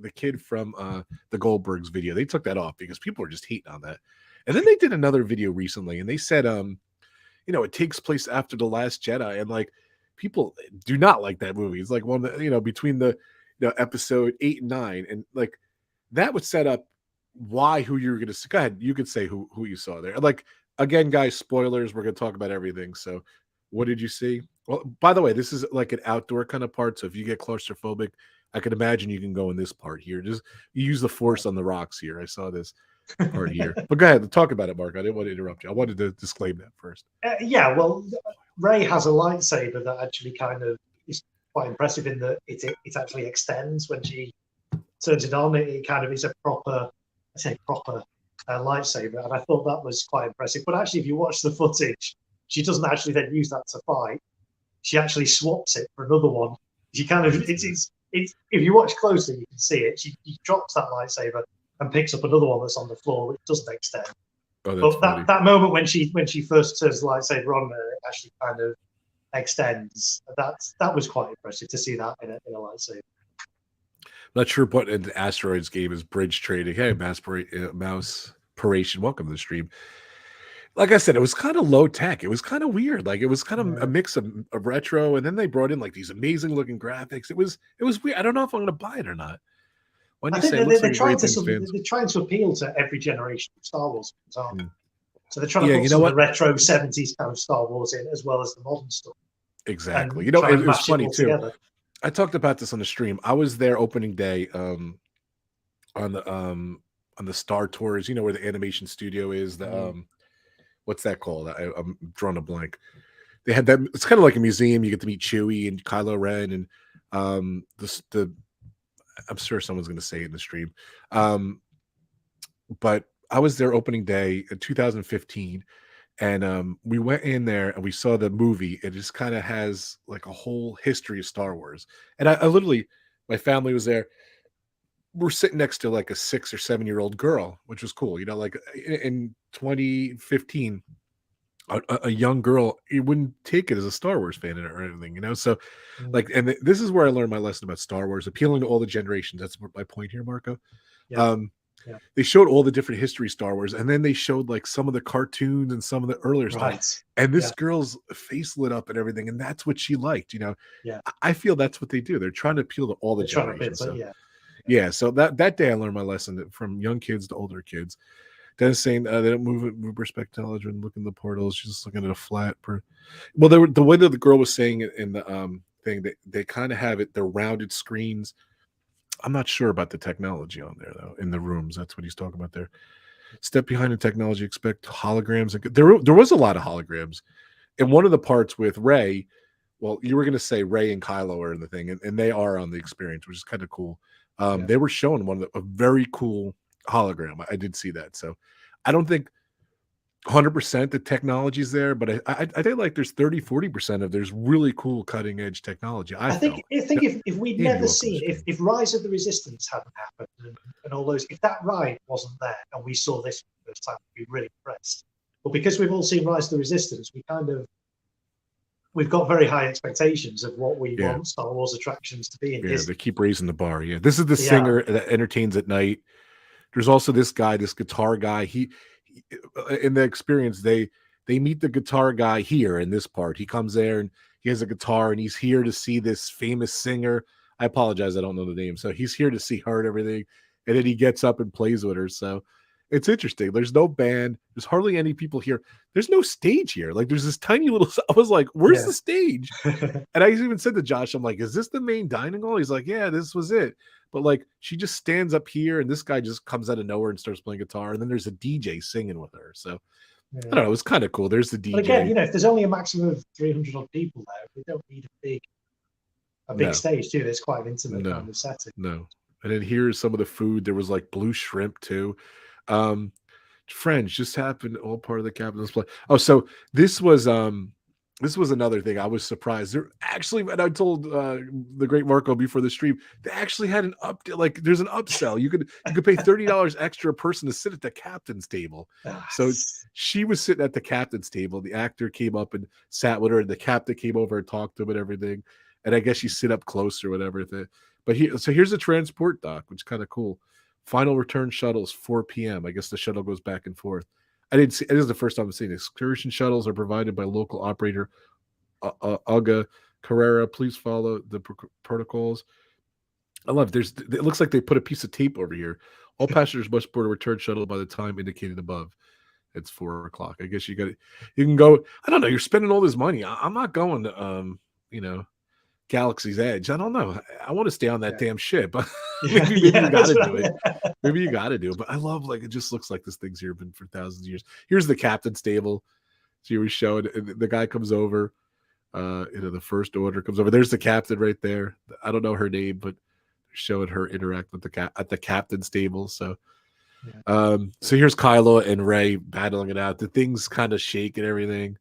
[SPEAKER 2] the kid from the Goldbergs video. They took that off because people were just hating on that. And then they did another video recently, and they said, it takes place after The Last Jedi, and like people do not like that movie. It's like one of the, between the episode 8 and 9, and like that would set up who you were going to see. Go ahead, you could say who you saw there. Like, again, guys, spoilers. We're going to talk about everything. So, what did you see? Well, by the way, this is like an outdoor kind of part. So if you get claustrophobic, I can imagine you can go in this part here. Just you use the force on the rocks here. I saw this part here. But go ahead, talk about it, Mark. I didn't want to interrupt you. I wanted to disclaim that first.
[SPEAKER 1] Yeah, well, Rey has a lightsaber that actually kind of is quite impressive in that it actually extends when she turns it on. It kind of is a proper lightsaber, and I thought that was quite impressive. But actually, if you watch the footage, she doesn't actually then use that to fight. She actually swaps it for another one. She kind of it's if you watch closely, you can see it. She drops that lightsaber and picks up another one that's on the floor, which doesn't extend.
[SPEAKER 2] Oh,
[SPEAKER 1] but that moment when she first turns the lightsaber on, it actually kind of extends. That was quite impressive to see that in a lightsaber.
[SPEAKER 2] Not sure what in the Asteroids game is bridge trading. Hey, Mouse Paration, welcome to the stream. Like I said, it was kind of low tech. It was kind of weird. Like it was kind of a mix of retro, and then they brought in like these amazing looking graphics. It was weird. I don't know if I'm going to buy it or not.
[SPEAKER 1] I think they're trying to appeal to every generation of Star Wars fans, aren't they? So they're trying to put some of the retro 70s kind of Star Wars in, as well as the modern stuff.
[SPEAKER 2] Exactly. It was funny too. Together. I talked about this on the stream. I was there opening day on the Star Tours. Where the animation studio is. What's that called? I'm drawing a blank. They had that. It's kind of like a museum. You get to meet Chewie and Kylo Ren, and I'm sure someone's going to say it in the stream. But I was there opening day in 2015, and we went in there and we saw the movie. It just kind of has like a whole history of Star Wars. And I literally, my family was there. We're sitting next to like a 6 or 7 year old girl, which was cool. Like in 2015, a young girl, you wouldn't take it as a Star Wars fan or anything, So, like, and this is where I learned my lesson about Star Wars, appealing to all the generations. That's my point here, Marco. Yeah. They showed all the different history Star Wars, and then they showed like some of the cartoons and some of the earlier stuff. And this girl's face lit up and everything, and that's what she liked.
[SPEAKER 1] Yeah.
[SPEAKER 2] I feel that's what they do. They're trying to appeal to all the generations. Yeah, so that day I learned my lesson from young kids to older kids. Dennis saying they don't move respect technology and look in the portals. She's just looking at a flat. Well, the way that the girl was saying it in the thing, they kind of have it. They're rounded screens. I'm not sure about the technology on there though. In the rooms, that's what he's talking about there. Step behind the technology. Expect holograms. There was a lot of holograms in one of the parts with Rey. Well, you were going to say Rey and Kylo are in the thing, and they are on the experience, which is kind of cool. They were showing a very cool hologram. I did see that. So I don't think 100% the technology's there, but I think like there's 30-40% of there's really cool cutting edge technology. I think
[SPEAKER 1] if we'd never seen, if Rise of the Resistance hadn't happened and all those, if that ride wasn't there and we saw this for the first time, we'd be really impressed. But because we've all seen Rise of the Resistance, we've got very high expectations of what we want Star Wars attractions to be in Disney.
[SPEAKER 2] They keep raising the bar. Yeah, this is the singer that entertains at night. There's also this guitar guy. He in the experience, they meet the guitar guy here in this part. He comes there and he has a guitar and he's here to see this famous singer. I apologize, I don't know the name. So he's here to see her and everything. And then he gets up and plays with her. So It's interesting. There's no band. There's hardly any people here. There's no stage here. Like there's this tiny little. I was like, "Where's the stage?" And I even said to Josh, "I'm like, is this the main dining hall?" He's like, "Yeah, this was it." But like, she just stands up here, and this guy just comes out of nowhere and starts playing guitar, and then there's a DJ singing with her. So I don't know. It was kind of cool. There's the DJ.
[SPEAKER 1] But again, you know, if there's only a maximum of 300 odd people there, we don't need a big stage, too. It's quite an intimate kind of setting.
[SPEAKER 2] No. And then here's some of the food. There was like blue shrimp too. French just happened, all part of the captain's play. Oh, so this was another thing. I was surprised. There actually, and I told the great Marco before the stream, they actually had an like there's an upsell. You could pay $30 extra a person to sit at the captain's table. So she was sitting at the captain's table. The actor came up and sat with her, and the captain came over and talked to him and everything. And I guess she sit up close or whatever. But here's a transport dock, which is kind of cool. Final return shuttles, 4 p.m. I guess the shuttle goes back and forth. I didn't see. This is the first time I'm seeing it. Excursion shuttles are provided by local operator Aga Pereira. Please follow the protocols. I love. It looks like they put a piece of tape over here. All passengers must board a return shuttle by the time indicated above. It's 4 o'clock. I guess you can go. I don't know. You're spending all this money. I'm not going to Galaxy's Edge. I don't know. I want to stay on that damn ship. maybe you got to do it. Maybe you got to do it. But I love, like, it just looks like this thing's here been for thousands of years. Here's the captain's table. She was showing. The guy comes over. The first order comes over. There's the captain right there. I don't know her name, but showing her interact with at the captain's table. So, so here's Kylo and Rey battling it out. The things kind of shake and everything.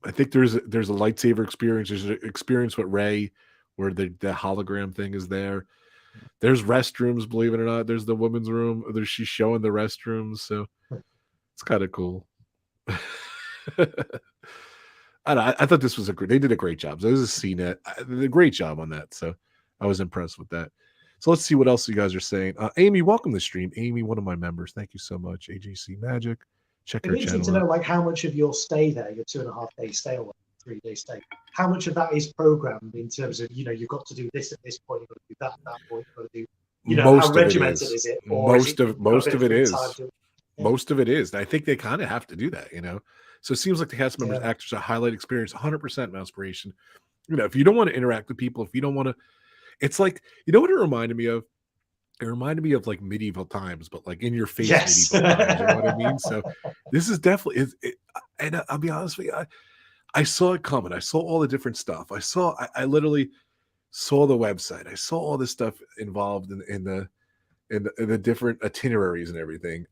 [SPEAKER 2] I think there's a lightsaber experience. There's an experience with Rey where the hologram thing is there. There's restrooms, believe it or not. There's the women's room. She's showing the restrooms, so it's kind of cool. I thought this was they did a great job. So this is CNET. They did a great job on that. So I was impressed with that. So let's see what else you guys are saying. Amy, welcome to the stream. Amy, one of my members. Thank you so much. AJC Magic. Check her channel.
[SPEAKER 1] It's to know, like, how much of your stay there, your 2.5 day stay or 3 day stay, how much of that is programmed in terms of, you've got to do this at this point, you've got to do that at that point, you've got to do, how regimented is it?
[SPEAKER 2] Most of it is. Most of it is. I think they kind of have to do that, So it seems like the cast members, actors, a highlight experience, 100% inspiration. If you don't want to interact with people, if you don't want to, it's like, what it reminded me of? It reminded me of like medieval times, but like in your face medieval times. You know what I mean? So this is definitely and I'll be honest with you, I saw it coming. I saw all the different stuff. I literally saw the website. I saw all this stuff involved in the different itineraries and everything.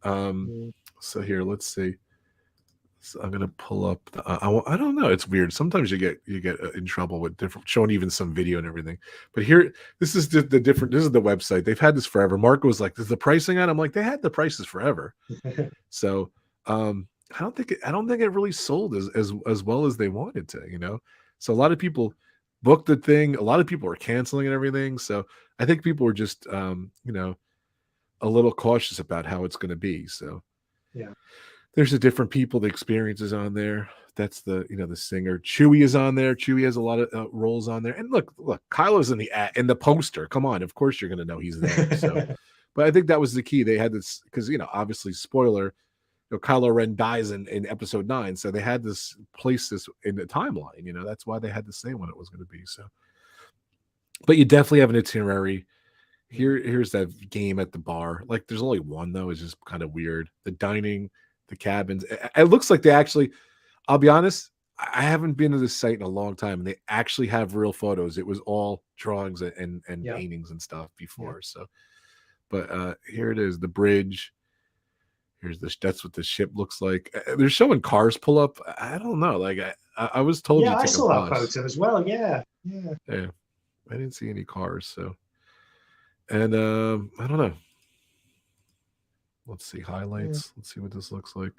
[SPEAKER 2] So here, let's see. So I'm gonna pull up. I don't know. It's weird. Sometimes you get in trouble with different showing even some video and everything. But here, this is the different. This is the website. They've had this forever. Marco was like, "Is the pricing on?" I'm like, "They had the prices forever." So I don't think it really sold as well as they wanted to. So a lot of people booked the thing. A lot of people were canceling and everything. So I think people were just a little cautious about how it's going to be. So
[SPEAKER 1] yeah.
[SPEAKER 2] There's the different people, the experiences on there. That's the singer. Chewie is on there. Chewie has a lot of roles on there. And look, Kylo's in the poster. Come on, of course you're going to know he's there. So, but I think that was the key. They had this because obviously spoiler, Kylo Ren dies in episode 9, so they had this place this in the timeline. That's why they had to say when it was going to be. So, but you definitely have an itinerary. Here's that game at the bar. Like, there's only one though. It's just kind of weird. The dining. The cabins. It looks like they actually, I'll be honest, I haven't been to this site in a long time, and they actually have real photos. It was all drawings and paintings and stuff before. So, but here it is, the bridge. That's what the ship looks like. They're showing cars pull up. I don't know. Like I was told.
[SPEAKER 1] Yeah, I saw that photo as well. Yeah.
[SPEAKER 2] I didn't see any cars. So, and I don't know. Let's see highlights. Let's see what this looks like.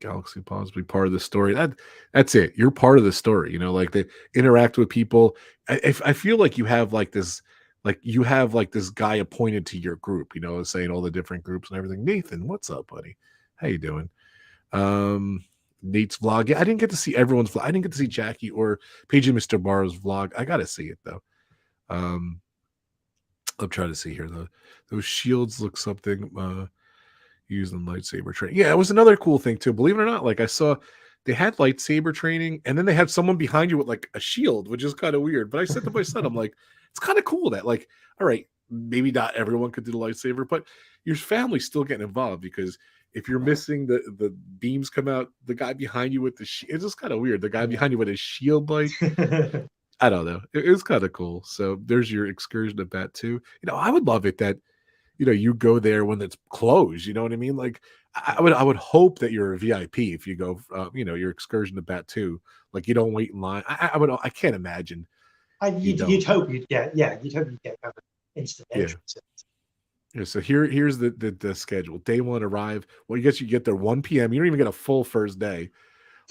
[SPEAKER 2] Galaxy possibly part of the story. That's it. You're part of the story. Like they interact with people. I feel like you have like this, this guy appointed to your group. Saying all the different groups and everything. Nathan, what's up, buddy? How you doing? Nate's vlog. Yeah, I didn't get to see everyone's vlog. I didn't get to see Jackie or Paige and Mr. Barr's vlog. I got to see it though. I'm trying to see here. Those shields look something using lightsaber training. Yeah, it was another cool thing too. Believe it or not, like I saw they had lightsaber training, and then they had someone behind you with like a shield, which is kind of weird. But I said to my son, I'm like, it's kind of cool that like, all right, maybe not everyone could do the lightsaber, but your family's still getting involved because if you're missing the beams come out, the guy behind you with the it's just kind of weird. The guy behind you with his shield, like I don't know, it was kind of cool. So there's your excursion at that too. I would love it that you go there when it's closed. You know what I mean? Like I would hope that you're a VIP if you go, your excursion to Batu. Like you don't wait in line. I can't imagine.
[SPEAKER 1] You'd hope you'd get kind of instant entrance.
[SPEAKER 2] Yeah, so here's the schedule. Day one, arrive. Well, you get there 1 p.m. You don't even get a full first day.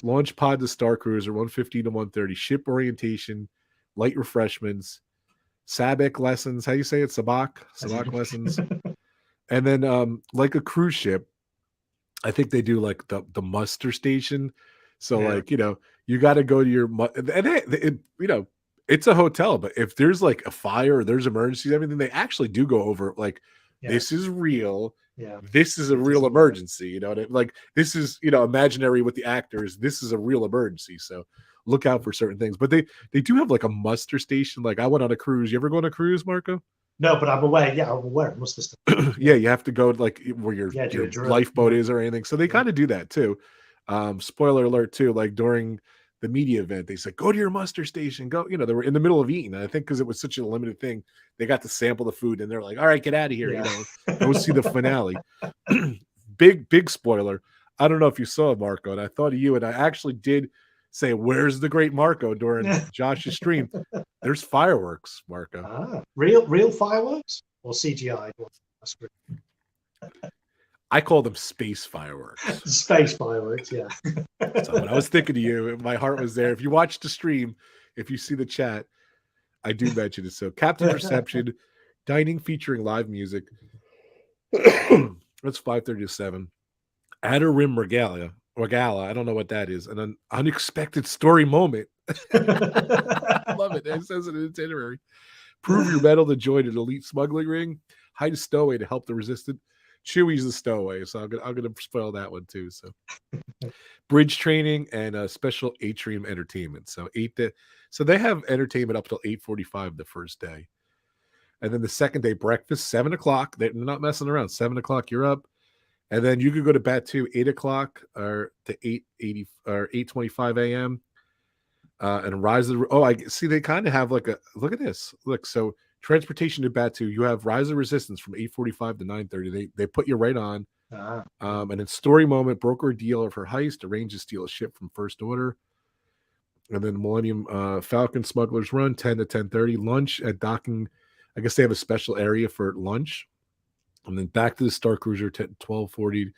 [SPEAKER 2] Launch pod to Starcruiser, 1:15 to 1:30. Ship orientation, light refreshments, Sabak lessons. How you say it? Sabak lessons. And then like a cruise ship, I think they do like the muster station. So like, you got to go to your and it's a hotel, but if there's like a fire or there's emergencies, everything, they actually do go over like this is real.
[SPEAKER 1] Yeah.
[SPEAKER 2] This is a real emergency. Like this is, imaginary with the actors. This is a real emergency. So look out for certain things. But they do have like a muster station. Like I went on a cruise. You ever go on a cruise, Marco?
[SPEAKER 1] No, but I'm aware. Yeah, I'm aware. Muster station.
[SPEAKER 2] Yeah, you have to go like where your lifeboat is or anything. So they kind of do that too. Spoiler alert too, like during the media event, they said, go to your muster station. Go, they were in the middle of eating. And I think because it was such a limited thing, they got to sample the food and they're like, all right, get out of here. Go see the finale. Big spoiler. I don't know if you saw it, Marco, and I thought of you, and I actually did say, where's the great Marco during Josh's stream? There's fireworks, Marco.
[SPEAKER 1] Real fireworks or CGI? That's great.
[SPEAKER 2] I call them space fireworks.
[SPEAKER 1] Space fireworks, yeah.
[SPEAKER 2] So when I was thinking of you, my heart was there. If you watch the stream, if you see the chat, I do mention it. So Captain Reception, dining featuring live music. That's 5:30 to 7. Outer Rim Regala. I don't know what that is. And an unexpected story moment. I love it. It says it in Itinerary. Prove your mettle to join an elite smuggling ring. Hide a stowaway to help the resistant. Chewie's the stowaway, so I'm gonna spoil that one too. So, bridge training and special atrium entertainment. So so they have entertainment up till 8:45 the first day, and then the second day breakfast 7 o'clock. They're not messing around. 7 o'clock you're up, and then you could go to Batu 8 o'clock or to 8:80 or 8:25 a.m. And rise of the. Oh, I see. They kind of have like a look at this. Look, so. Transportation to Batu, you have Rise of Resistance from 8:45 to 9:30. They put you right on. And then story moment, broker a deal of her heist, arrange to steal a ship from First Order. And then Millennium Falcon Smugglers Run, 10 to 10:30. Lunch at docking. I guess they have a special area for lunch. And then back to the Starcruiser, 12:40 to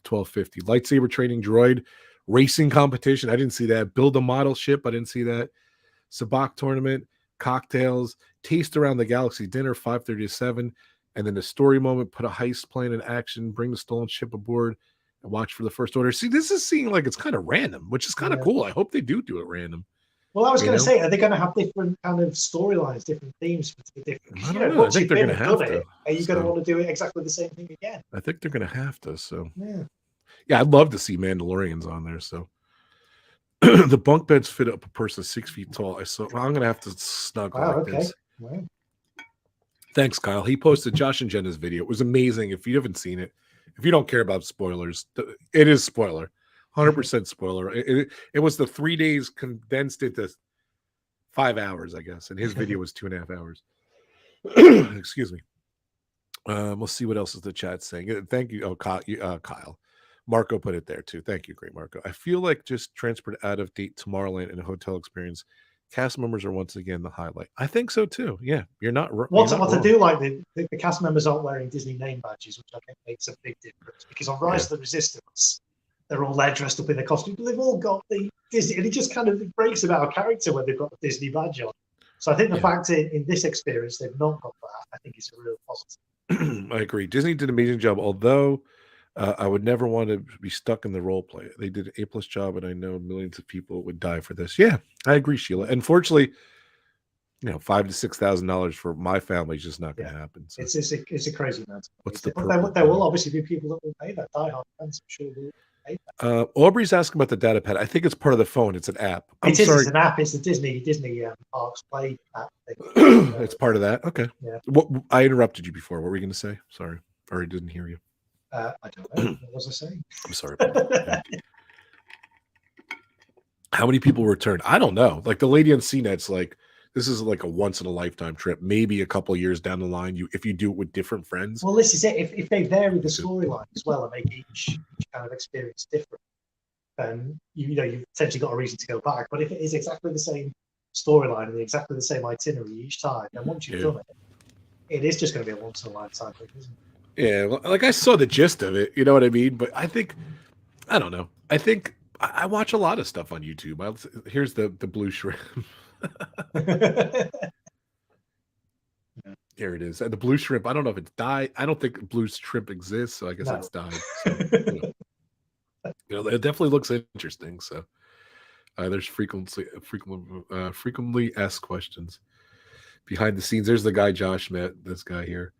[SPEAKER 2] 12:50. Lightsaber training droid, racing competition. I didn't see that. Build a model ship. I didn't see that. Sabak tournament. Cocktails, taste around the galaxy dinner, 5:30 to 7, and then the story moment, put a heist plan in action, bring the stolen ship aboard, and watch for the First Order. See, this is seeming like it's kind of random, which is kind of cool. I hope they do it random.
[SPEAKER 1] Well, I was going to say, are they going to have different kind of storylines, different themes for different?
[SPEAKER 2] I don't know. I think they're going to have to.
[SPEAKER 1] Are you going to want to do it exactly the same thing again?
[SPEAKER 2] I think they're going to have to. So yeah, I'd love to see Mandalorians on there. So. The bunk beds fit up a person 6 feet tall. I'm going to have to snuggle this. Wow. Thanks, Kyle. He posted Josh and Jenna's video. It was amazing. If you haven't seen it, if you don't care about spoilers, it is spoiler. 100% spoiler. It was the 3 days condensed into 5 hours, I guess. And his video was 2.5 hours. Excuse me. We'll see what else is the chat saying. Thank you. Oh, Kyle. Marco put it there too. Thank you, great Marco. I feel like just transported out of date Tomorrowland and a hotel experience. Cast members are once again the highlight. I think so too. Yeah, you're not wrong.
[SPEAKER 1] What I do like the cast members aren't wearing Disney name badges, which I think makes a big difference. Because on Rise of the Resistance, they're all there dressed up in their costume, but they've all got the Disney, and it just kind of breaks about a character when they've got the Disney badge on. So I think the fact in this experience they've not got that, I think is a real positive.
[SPEAKER 2] I agree. Disney did an amazing job, although. I would never want to be stuck in the role play. They did an A+ job, and I know millions of people would die for this. Yeah, I agree, Sheila. Unfortunately, $5,000 to $6,000 for my family is just not going to happen. So.
[SPEAKER 1] It's a crazy amount.
[SPEAKER 2] What's the
[SPEAKER 1] but there will obviously be people that will pay that. Diehard fans, I'm sure, will pay that.
[SPEAKER 2] Aubrey's asking about the data pad. I think it's part of the phone. It's an app.
[SPEAKER 1] It's an app. It's the Disney Parks Play app.
[SPEAKER 2] It's part of that. Okay.
[SPEAKER 1] Yeah.
[SPEAKER 2] I interrupted you before. What were you going to say? Sorry, or I didn't hear you.
[SPEAKER 1] I don't know. What was I saying?
[SPEAKER 2] I'm sorry. How many people returned? I don't know. Like the lady on CNET's like, this is like a once in a lifetime trip. Maybe a couple of years down the line, if you do it with different friends.
[SPEAKER 1] Well, this is it. If they vary the storyline as well and make each kind of experience different, then you've potentially got a reason to go back. But if it is exactly the same storyline and exactly the same itinerary each time, then once you've done it, it is just going to be a once in a lifetime thing, isn't it?
[SPEAKER 2] Yeah, well, like I saw the gist of it, you know what I mean? But I don't know. I think I watch a lot of stuff on YouTube. Here's the blue shrimp. Here it is. And the blue shrimp, I don't know if it's died. I don't think blue shrimp exists, so I guess it's died. So, it definitely looks interesting. So there's frequently asked questions behind the scenes. There's the guy Josh met. This guy here.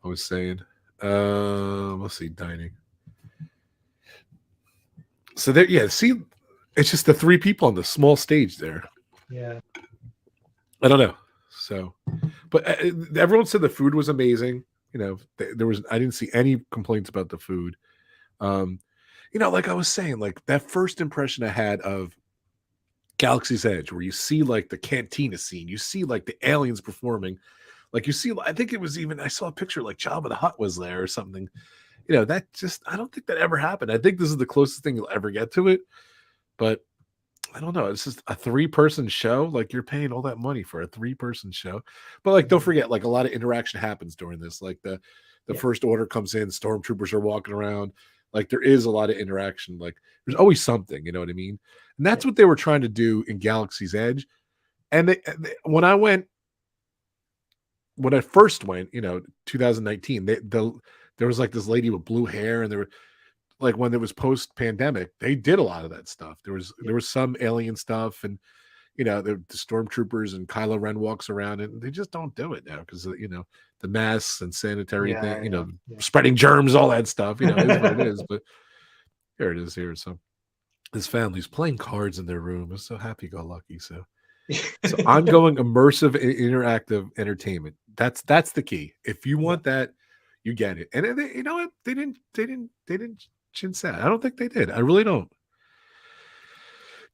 [SPEAKER 2] I was saying. Let's see, dining. So there, see, it's just the three people on the small stage there.
[SPEAKER 1] Yeah.
[SPEAKER 2] I don't know. So, but everyone said the food was amazing. I didn't see any complaints about the food. Like I was saying, like that first impression I had of Galaxy's Edge, where you see like the cantina scene, you see like the aliens performing, like you see, I think it was even, I saw a picture like Jabba the Hutt was there or something. That just, I don't think that ever happened. I think this is the closest thing you'll ever get to it, but I don't know. It's just a 3-person show. Like you're paying all that money for a 3-person show, but like, don't forget, like a lot of interaction happens during this. Like the first order comes in, stormtroopers are walking around. Like there is a lot of interaction. Like there's always something, you know what I mean? And that's what they were trying to do in Galaxy's Edge. And when I first went, 2019, there was like this lady with blue hair, and there were like, when it was post-pandemic, they did a lot of that stuff. There was some alien stuff, and the stormtroopers and Kylo Ren walks around, and they just don't do it now because the masks and sanitary thing, spreading germs, all that stuff. Is what it is. But here it is here. So his family's playing cards in their room. It's so happy-go-lucky. So ongoing immersive and interactive entertainment. That's the key. If you want that, you get it. And you know what? They didn't chintz that. I don't think they did. I really don't.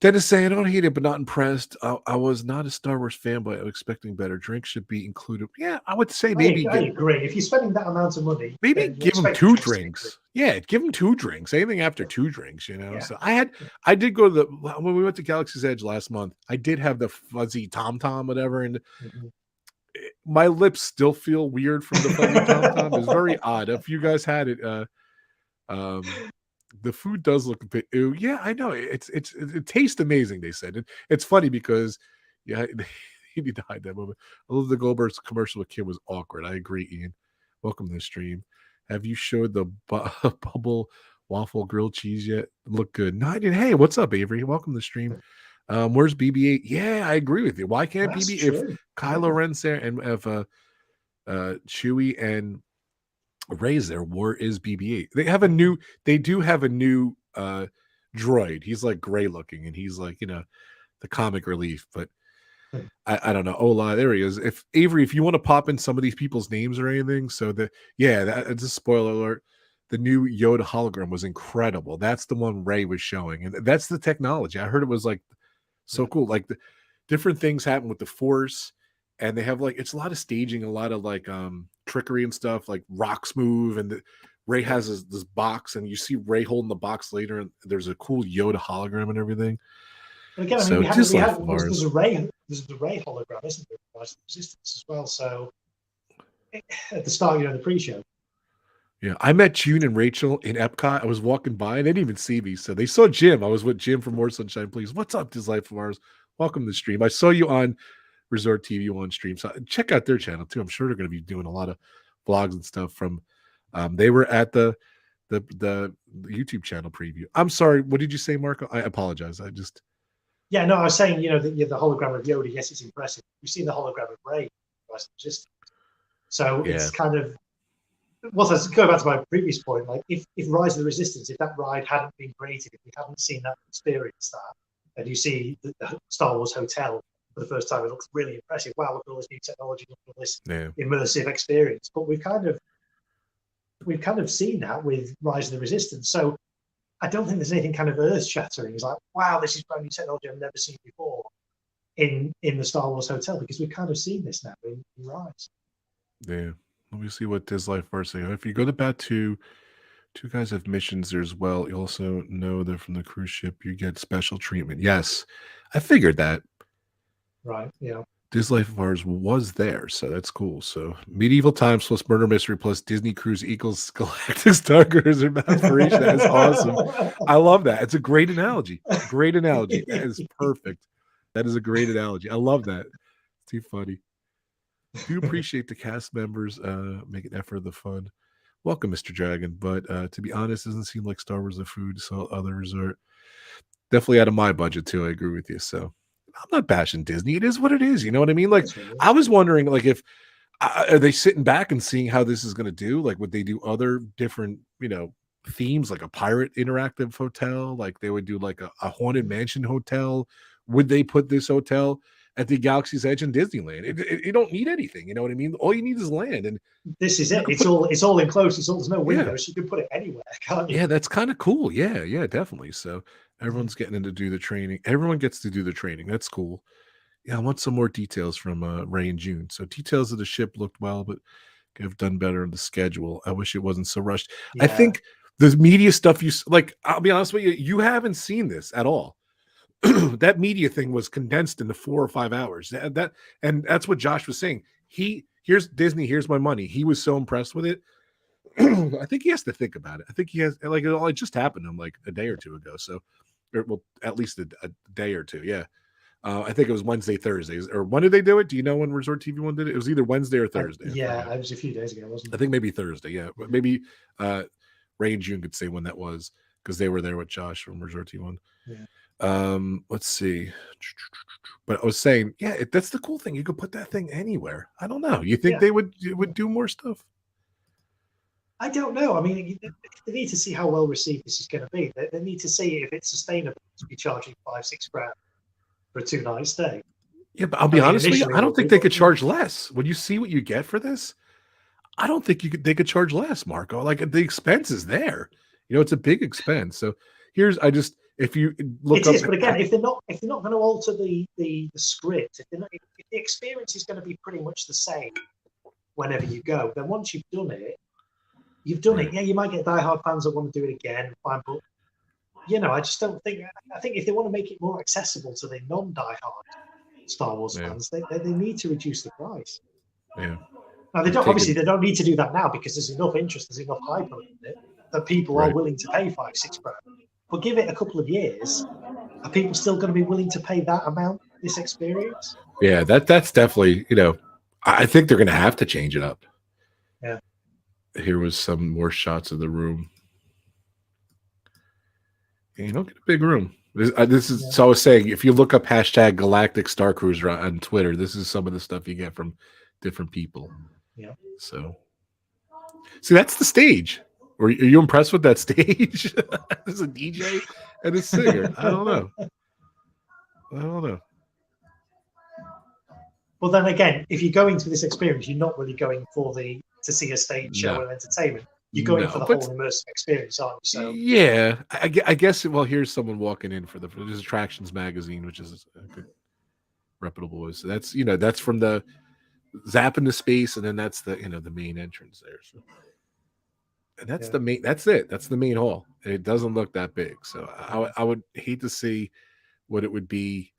[SPEAKER 2] Dennis saying, I don't hate it, but not impressed. I was not a Star Wars fanboy. I was expecting better. Drinks should be included. Yeah, I would say maybe.
[SPEAKER 1] I agree. If you're spending that amount of money,
[SPEAKER 2] maybe give them 2 drinks. Yeah, give them 2 drinks. Anything after 2 drinks,
[SPEAKER 1] Yeah.
[SPEAKER 2] So I did go to when we went to Galaxy's Edge last month. I did have the fuzzy Tom Tom, whatever, and my lips still feel weird from the fuzzy Tom Tom. It's very odd. If you guys had it, the food does look a bit ew. Yeah, I know. It tastes amazing, they said. It's funny because you need to hide that moment. I love the Goldberg's commercial with Kim was awkward. I agree, Ian. Welcome to the stream. Have you showed the bubble waffle grilled cheese yet? Look good. No, I didn't. Hey, what's up, Avery? Welcome to the stream. Where's BB-8? Yeah, I agree with you. Why can't BB if Kylo Ren's there and if Chewie and Rey's there, where is BB-8? They do have a new droid. He's like gray looking, and he's like, the comic relief, but I don't know. Ola, there he is. If Avery, if you want to pop in some of these people's names or anything, so that's a spoiler alert. The new Yoda hologram was incredible. That's the one Rey was showing, and that's the technology. I heard it was like so cool. Like the different things happen with the Force, and they have like it's a lot of staging, a lot of like trickery and stuff. Like rocks move, and Rey has this box, and you see Rey holding the box later, and there's a cool Yoda hologram and everything.
[SPEAKER 1] But again, I mean, there's a Rey hologram, isn't there? Rise of Resistance as well. So at the start, the pre-show.
[SPEAKER 2] Yeah, I met June and Rachel in Epcot. I was walking by, and they didn't even see me. So they saw Jim. I was with Jim from More Sunshine, Please. What's up, This Life of Ours? Welcome to the stream. I saw you on Resort TV on stream. So check out their channel too. I'm sure they're going to be doing a lot of vlogs and stuff from. They were at the YouTube channel preview. I'm sorry. What did you say, Marco? I apologize. I just
[SPEAKER 1] Yeah, no, I was saying, the hologram of Yoda, yes, it's impressive. We've seen the hologram of Rey, Resistance. So
[SPEAKER 2] Yeah,
[SPEAKER 1] it's kind of, well, let's go back to my previous point. Like, if Rise of the Resistance, if that ride hadn't been created, if we hadn't seen that, experience that, and you see the Star Wars hotel for the first time, it looks really impressive. Wow, look at all this new technology, look at all this immersive experience. But we've kind of seen that with Rise of the Resistance. So I don't think there's anything kind of earth-shattering. It's like, wow, this is brand new technology I've never seen before in the Star Wars hotel, because we've kind of seen this now in Rise.
[SPEAKER 2] Yeah. Let me see what this life are saying. If you go to Batu, two guys have missions there as well. You also know that from the cruise ship you get special treatment. Yes, I figured that.
[SPEAKER 1] Right. Yeah.
[SPEAKER 2] This life of ours was there, so that's cool. So medieval times plus murder mystery plus Disney cruise equals Galactic Starcruiser aspiration. That is awesome. I love that. It's a great analogy. Great analogy. That is perfect. That is a great analogy. I love that. It's too funny. Do appreciate the cast members make an effort of the fun. Welcome, Mr. Dragon. But to be honest, it doesn't seem like Star Wars the food, so others are definitely out of my budget too. I agree with you. So I'm not bashing Disney. It is what it is. You know what I mean? Like, I was wondering, like, if are they sitting back and seeing how this is going to do? Like, would they do other different, themes, like a pirate interactive hotel? Like they would do like a haunted mansion hotel? Would they put this hotel at the Galaxy's Edge in Disneyland? You don't need anything. You know what I mean? All you need is land. And
[SPEAKER 1] this is it. It's all enclosed. There's no windows. You can put it anywhere, can't you?
[SPEAKER 2] Yeah, that's kind of cool. Yeah, definitely. So everyone's getting in to do the training. Everyone gets to do the training. That's cool. Yeah, I want some more details from Ray and June. So details of the ship looked well, but could have done better in the schedule. I wish it wasn't so rushed.
[SPEAKER 1] Yeah.
[SPEAKER 2] I think the media stuff I'll be honest with you, you haven't seen this at all. That media thing was condensed into 4 or 5 hours. And that's what Josh was saying. Here's Disney, here's my money. He was so impressed with it. I think he has to think about it. I think he has, like, it just happened to him like a day or two ago. So, at least a day or two. Yeah. I think it was Wednesday, Thursdays, or when did they do it? Do you know when Resort TV One did it? It was either Wednesday or Thursday.
[SPEAKER 1] Yeah, it was a few days ago, wasn't it?
[SPEAKER 2] I think maybe Thursday. Yeah, but maybe Ray and June could say when that was, because they were there with Josh from Resort TV One.
[SPEAKER 1] Yeah.
[SPEAKER 2] Let's see. But I was saying, yeah, that's the cool thing. You could put that thing anywhere. I don't know. You think they would do more stuff?
[SPEAKER 1] I don't know. I mean, they need to see how well received this is going to be. They need to see if it's sustainable to be charging $5-6 for a 2-night stay.
[SPEAKER 2] Yeah, but I'll be honest with you, I don't think they could charge less. When you see what you get for this, I don't think they could charge less, Marco. Like, the expense is there. It's a big expense. So if you look
[SPEAKER 1] it
[SPEAKER 2] up,
[SPEAKER 1] is, but again, if they're not going to alter the script, if the experience is going to be pretty much the same whenever you go, then once you've done it, you've done it. Yeah, you might get diehard fans that want to do it again, fine, but I just don't think. I think if they want to make it more accessible to the non-diehard Star Wars fans, they need to reduce the price.
[SPEAKER 2] Yeah.
[SPEAKER 1] Now they don't need to do that now, because there's enough interest, there's enough hype around it that people are willing to pay $5-6. But give it a couple of years, are people still going to be willing to pay that amount for this experience?
[SPEAKER 2] Yeah, that's definitely, I think they're going to have to change it up.
[SPEAKER 1] Yeah.
[SPEAKER 2] Here was some more shots of the room. You don't get a big room. This is so I was saying, if you look up hashtag Galactic Starcruiser on Twitter, this is some of the stuff you get from different people.
[SPEAKER 1] Yeah.
[SPEAKER 2] So, see, that's the stage. Are you impressed with that stage? There's a DJ and a singer. I don't know.
[SPEAKER 1] Well, then again, if you're going to this experience, you're not really going to see a stage show and entertainment. You're going for the whole immersive experience, aren't you? So
[SPEAKER 2] yeah, I guess. Well, here's someone walking in for the Attractions magazine, which is a good, reputable voice. So that's from the zap into space, and then that's the the main entrance there. So, and that's the main. That's it. That's the main hall, and it doesn't look that big. So I would hate to see what it would be,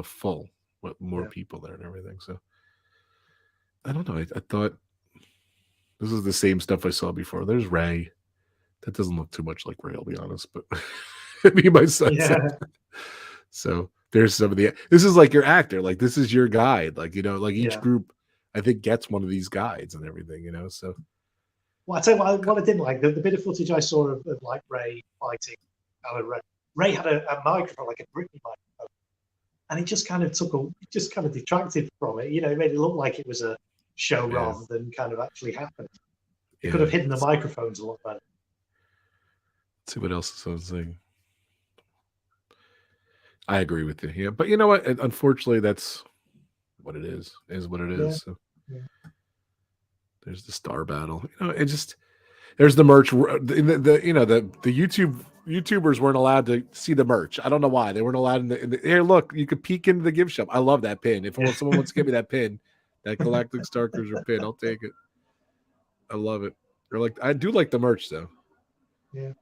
[SPEAKER 2] full with more people there and everything. So I don't know. I thought this is the same stuff I saw before. There's Ray. That doesn't look too much like Ray, I'll be honest, but me and my son said. So there's some of this is like your actor, like this is your guide, like like each group I think gets one of these guides and everything, so.
[SPEAKER 1] Well, I tell you what I didn't like, the bit of footage I saw of like Ray fighting Alan Ray, Ray had a microphone, like a Britney microphone, and it just kind of detracted from it. It made it look like it was a show rather than kind of actually happened. They could have hidden the microphones a lot better.
[SPEAKER 2] Let's see what else is on thing. I agree with you. Yeah, but you know what? Unfortunately, that's what it is. Is what it is. So. There's the star battle. It just there's the merch. The YouTubers weren't allowed to see the merch. I don't know why they weren't allowed in the here. Look, you could peek into the gift shop. I love that pin. If someone wants to give me that pin, that Galactic Starcruiser pin, I'll take it. I love it. I do like the merch though.
[SPEAKER 1] Yeah.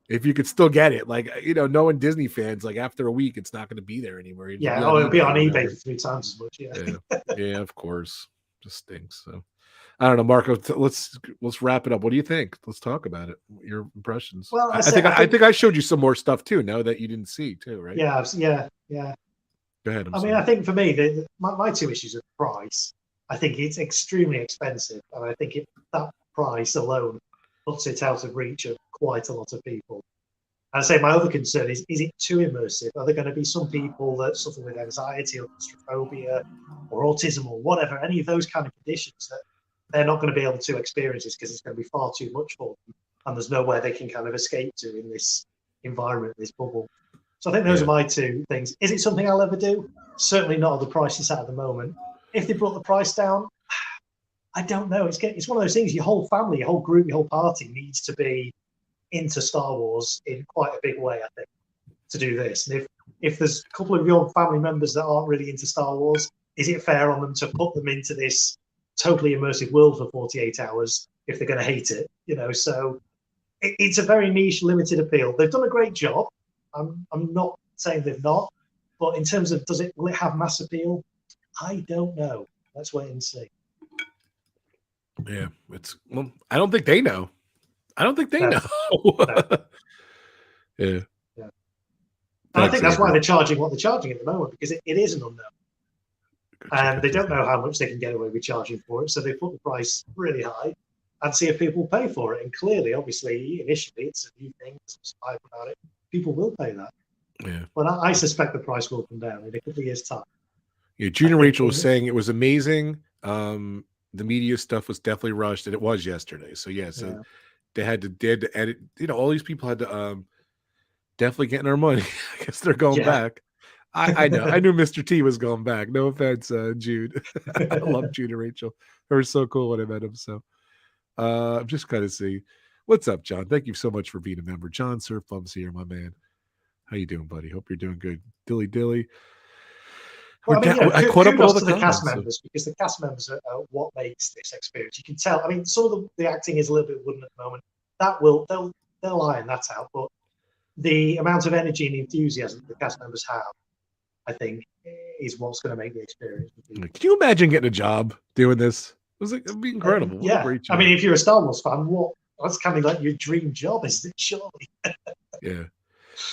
[SPEAKER 2] If you could still get it, knowing Disney fans, after a week, it's not going to be there anymore.
[SPEAKER 1] It'll be on eBay for 3 times as much.
[SPEAKER 2] Yeah, of course. Just stinks. So. I don't know, Marco. Let's wrap it up. What do you think? Let's talk about it. Your impressions.
[SPEAKER 1] Well,
[SPEAKER 2] I think I showed you some more stuff too. No, that you didn't see too, right?
[SPEAKER 1] Yeah.
[SPEAKER 2] Go ahead.
[SPEAKER 1] I think for me, my 2 issues are price. I think it's extremely expensive, and I think that price alone puts it out of reach of quite a lot of people. And I say my other concern is it too immersive? Are there going to be some people that suffer with anxiety or claustrophobia or autism or whatever, any of those kind of conditions that they're not going to be able to experience this because it's going to be far too much for them, and there's nowhere they can kind of escape to in this environment, this bubble. So I think those are my 2 things. Is it something I'll ever do? Certainly not at the price it's at the moment. If they brought the price down, I don't know. It's one of those things. Your whole family, your whole group, your whole party needs to be into Star Wars in quite a big way, I think, to do this. And if there's a couple of your family members that aren't really into Star Wars, is it fair on them to put them into this totally immersive world for 48 hours if they're going to hate it? So it's a very niche, limited appeal. They've done a great job. I'm not saying they've not, but in terms of will it have mass appeal? I don't know. Let's wait and see.
[SPEAKER 2] Yeah, I don't think they know. I don't think they know.
[SPEAKER 1] No.
[SPEAKER 2] Yeah.
[SPEAKER 1] And I think that's why they're charging what they're charging at the moment, because it is an unknown. And they don't know how much they can get away with charging for it, so they put the price really high and see if people pay for it. And clearly, obviously, initially, it's a new thing, there's some hype about it. People will pay that.
[SPEAKER 2] Yeah.
[SPEAKER 1] But I suspect the price will come down in a couple of years' time.
[SPEAKER 2] Yeah, June and Rachel was saying it was amazing. The media stuff was definitely rushed, and it was yesterday. So they had to edit. All these people had to definitely getting our money. I guess they're going back. I know. I knew Mr. T was going back. No offense, Jude. I love Jude and Rachel. They were so cool when I met them. So I'm just kind of see. What's up, John? Thank you so much for being a member. John Surflum's here, my man. How you doing, buddy? Hope you're doing good. Dilly.
[SPEAKER 1] Well,
[SPEAKER 2] I caught up with all
[SPEAKER 1] the cast members, because the cast members are what makes this experience. You can tell. Some of the acting is a little bit wooden at the moment. They'll iron that out. But the amount of energy and enthusiasm the cast members have, I think, is what's going to make the experience.
[SPEAKER 2] Can you imagine getting a job doing this? It'd be incredible. What a great job.
[SPEAKER 1] If you're a Star Wars fan, that's kind of like your dream job, isn't it? Surely.
[SPEAKER 2] Yeah.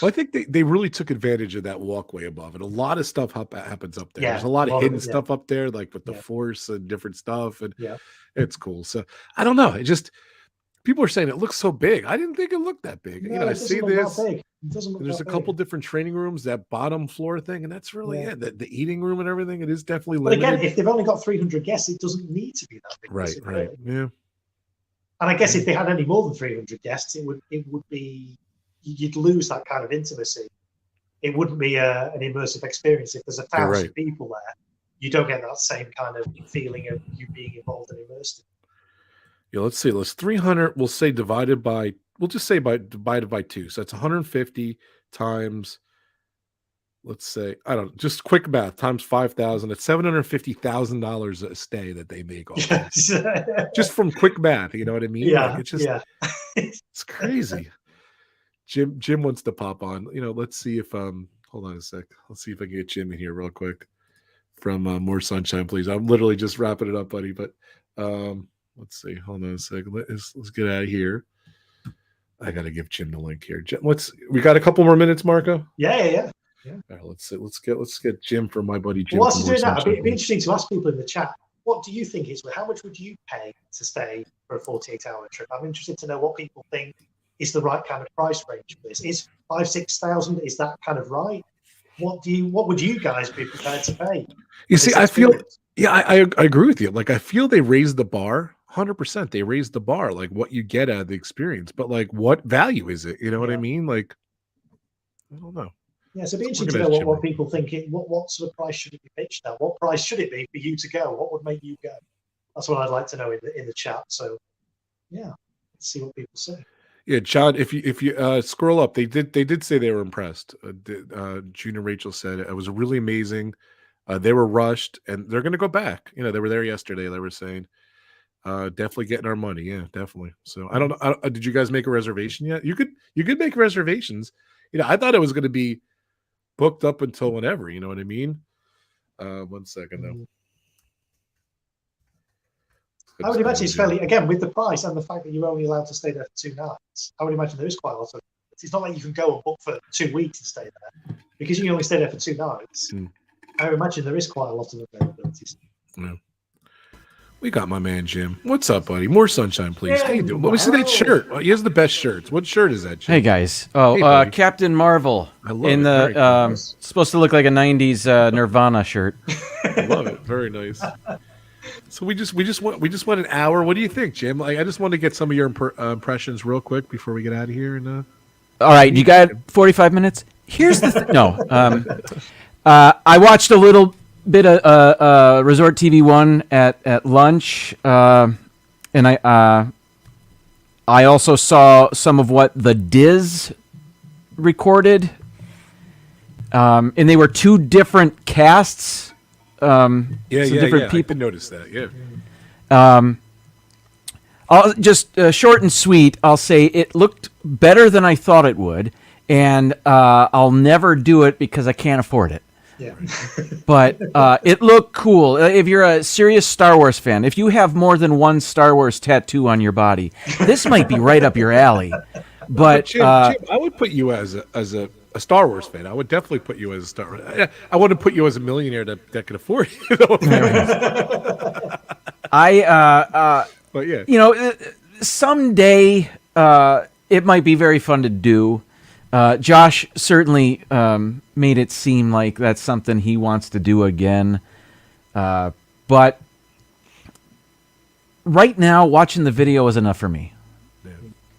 [SPEAKER 2] Well, I think they really took advantage of that walkway above it. A lot of stuff happens up there. There's a lot of hidden stuff up there, like with the Force and different stuff, and it's cool. So I don't know. It just people are saying it looks so big. I didn't think it looked that big.
[SPEAKER 1] No,
[SPEAKER 2] I see this.
[SPEAKER 1] There's
[SPEAKER 2] a couple different training rooms, that bottom floor thing, and that's really it. The eating room and everything. It is definitely limited.
[SPEAKER 1] But again, if they've only got 300 guests, it doesn't need to be that big.
[SPEAKER 2] Right. Yeah.
[SPEAKER 1] And I guess if they had any more than 300 guests, it would be. You'd lose that kind of intimacy. It wouldn't be an immersive experience. If there's 1,000 people there, you don't get that same kind of feeling of you being involved and immersed.
[SPEAKER 2] Yeah, let's see. Let's 300. We'll say divided by 2. So that's 150 times. Let's say just quick math times 5,000. It's $750,000 a stay that they make off this. Just from quick math. You know what I mean?
[SPEAKER 1] Yeah.
[SPEAKER 2] It's just it's crazy. Jim wants to pop on. Let's see if hold on a sec. Let's see if I can get Jim in here real quick from More Sunshine, please. I'm literally just wrapping it up, buddy. But let's see. Hold on a sec. Let's get out of here. I gotta give Jim the link here. Jim, we got a couple more minutes, Marco?
[SPEAKER 1] Yeah.
[SPEAKER 2] All right, let's get Jim from my buddy Jim.
[SPEAKER 1] Well, whilst you're doing that, it'd be interesting to ask people in the chat. What do you think is? How much would you pay to stay for a 48-hour trip? I'm interested to know what people think is the right kind of price range for this. 5,000-6,000. Is that kind of right? What would you guys be prepared to pay?
[SPEAKER 2] You see, I feel, yeah, I agree with you. Like, I feel they raised the bar 100%. They raised the bar, like what you get out of the experience, but like, what value is it? You know what I mean? Like, I don't know.
[SPEAKER 1] Yeah, so it'd be interesting to know what people think. What sort of price should it be pitched at? What price should it be for you to go? What would make you go? That's what I'd like to know in the chat. So, yeah, let's see what people say.
[SPEAKER 2] Yeah, John, if you scroll up, they did say they were impressed. June and Rachel said it was really amazing. They were rushed, and they're going to go back. You know, they were there yesterday. They were saying, definitely getting our money. Yeah, definitely. So I don't know. Did you guys make a reservation yet? You could make reservations. You know, I thought it was going to be booked up until whenever. You know what I mean? 1 second though.
[SPEAKER 1] I would imagine it's fairly, again, with the price and the fact that you're only allowed to stay there for 2 nights, I would imagine there is quite a lot of, it's not like you can go and book for 2 weeks and stay there. Because you can only stay there for 2 nights, I would imagine there is quite a lot of availability.
[SPEAKER 2] Yeah. We got my man, Jim. What's up, buddy? More sunshine, please. How you doing? Let me see that shirt. Oh, he has the best shirts. What shirt is that, Jim?
[SPEAKER 3] Hey, guys. Oh, hey, Captain Marvel.
[SPEAKER 2] I love
[SPEAKER 3] in
[SPEAKER 2] it.
[SPEAKER 3] the supposed to look like a 90s Nirvana shirt.
[SPEAKER 2] I love it. Very nice. So we just went an hour. What do you think, Jim? Like, I just want to get some of your impressions real quick before we get out of here. And
[SPEAKER 3] all right, you got 45 minutes. Here's the no. I watched a little bit of Resort TV 1 at lunch, and I also saw some of what the Diz recorded, and they were 2 different casts. Different people.
[SPEAKER 2] I noticed that. Yeah.
[SPEAKER 3] I'll just short and sweet. I'll say it looked better than I thought it would, and I'll never do it because I can't afford it.
[SPEAKER 1] Yeah.
[SPEAKER 3] But it looked cool. If you're a serious Star Wars fan, if you have more than 1 Star Wars tattoo on your body, this might be right up your alley. But
[SPEAKER 2] Jim, I would put you as a Star Wars fan. I would definitely put you as a Star Wars. I wouldn't put you as a millionaire that could afford you. But yeah,
[SPEAKER 3] you know, someday it might be very fun to do. Josh certainly made it seem like that's something he wants to do again. But right now, watching the video is enough for me.
[SPEAKER 2] Yeah.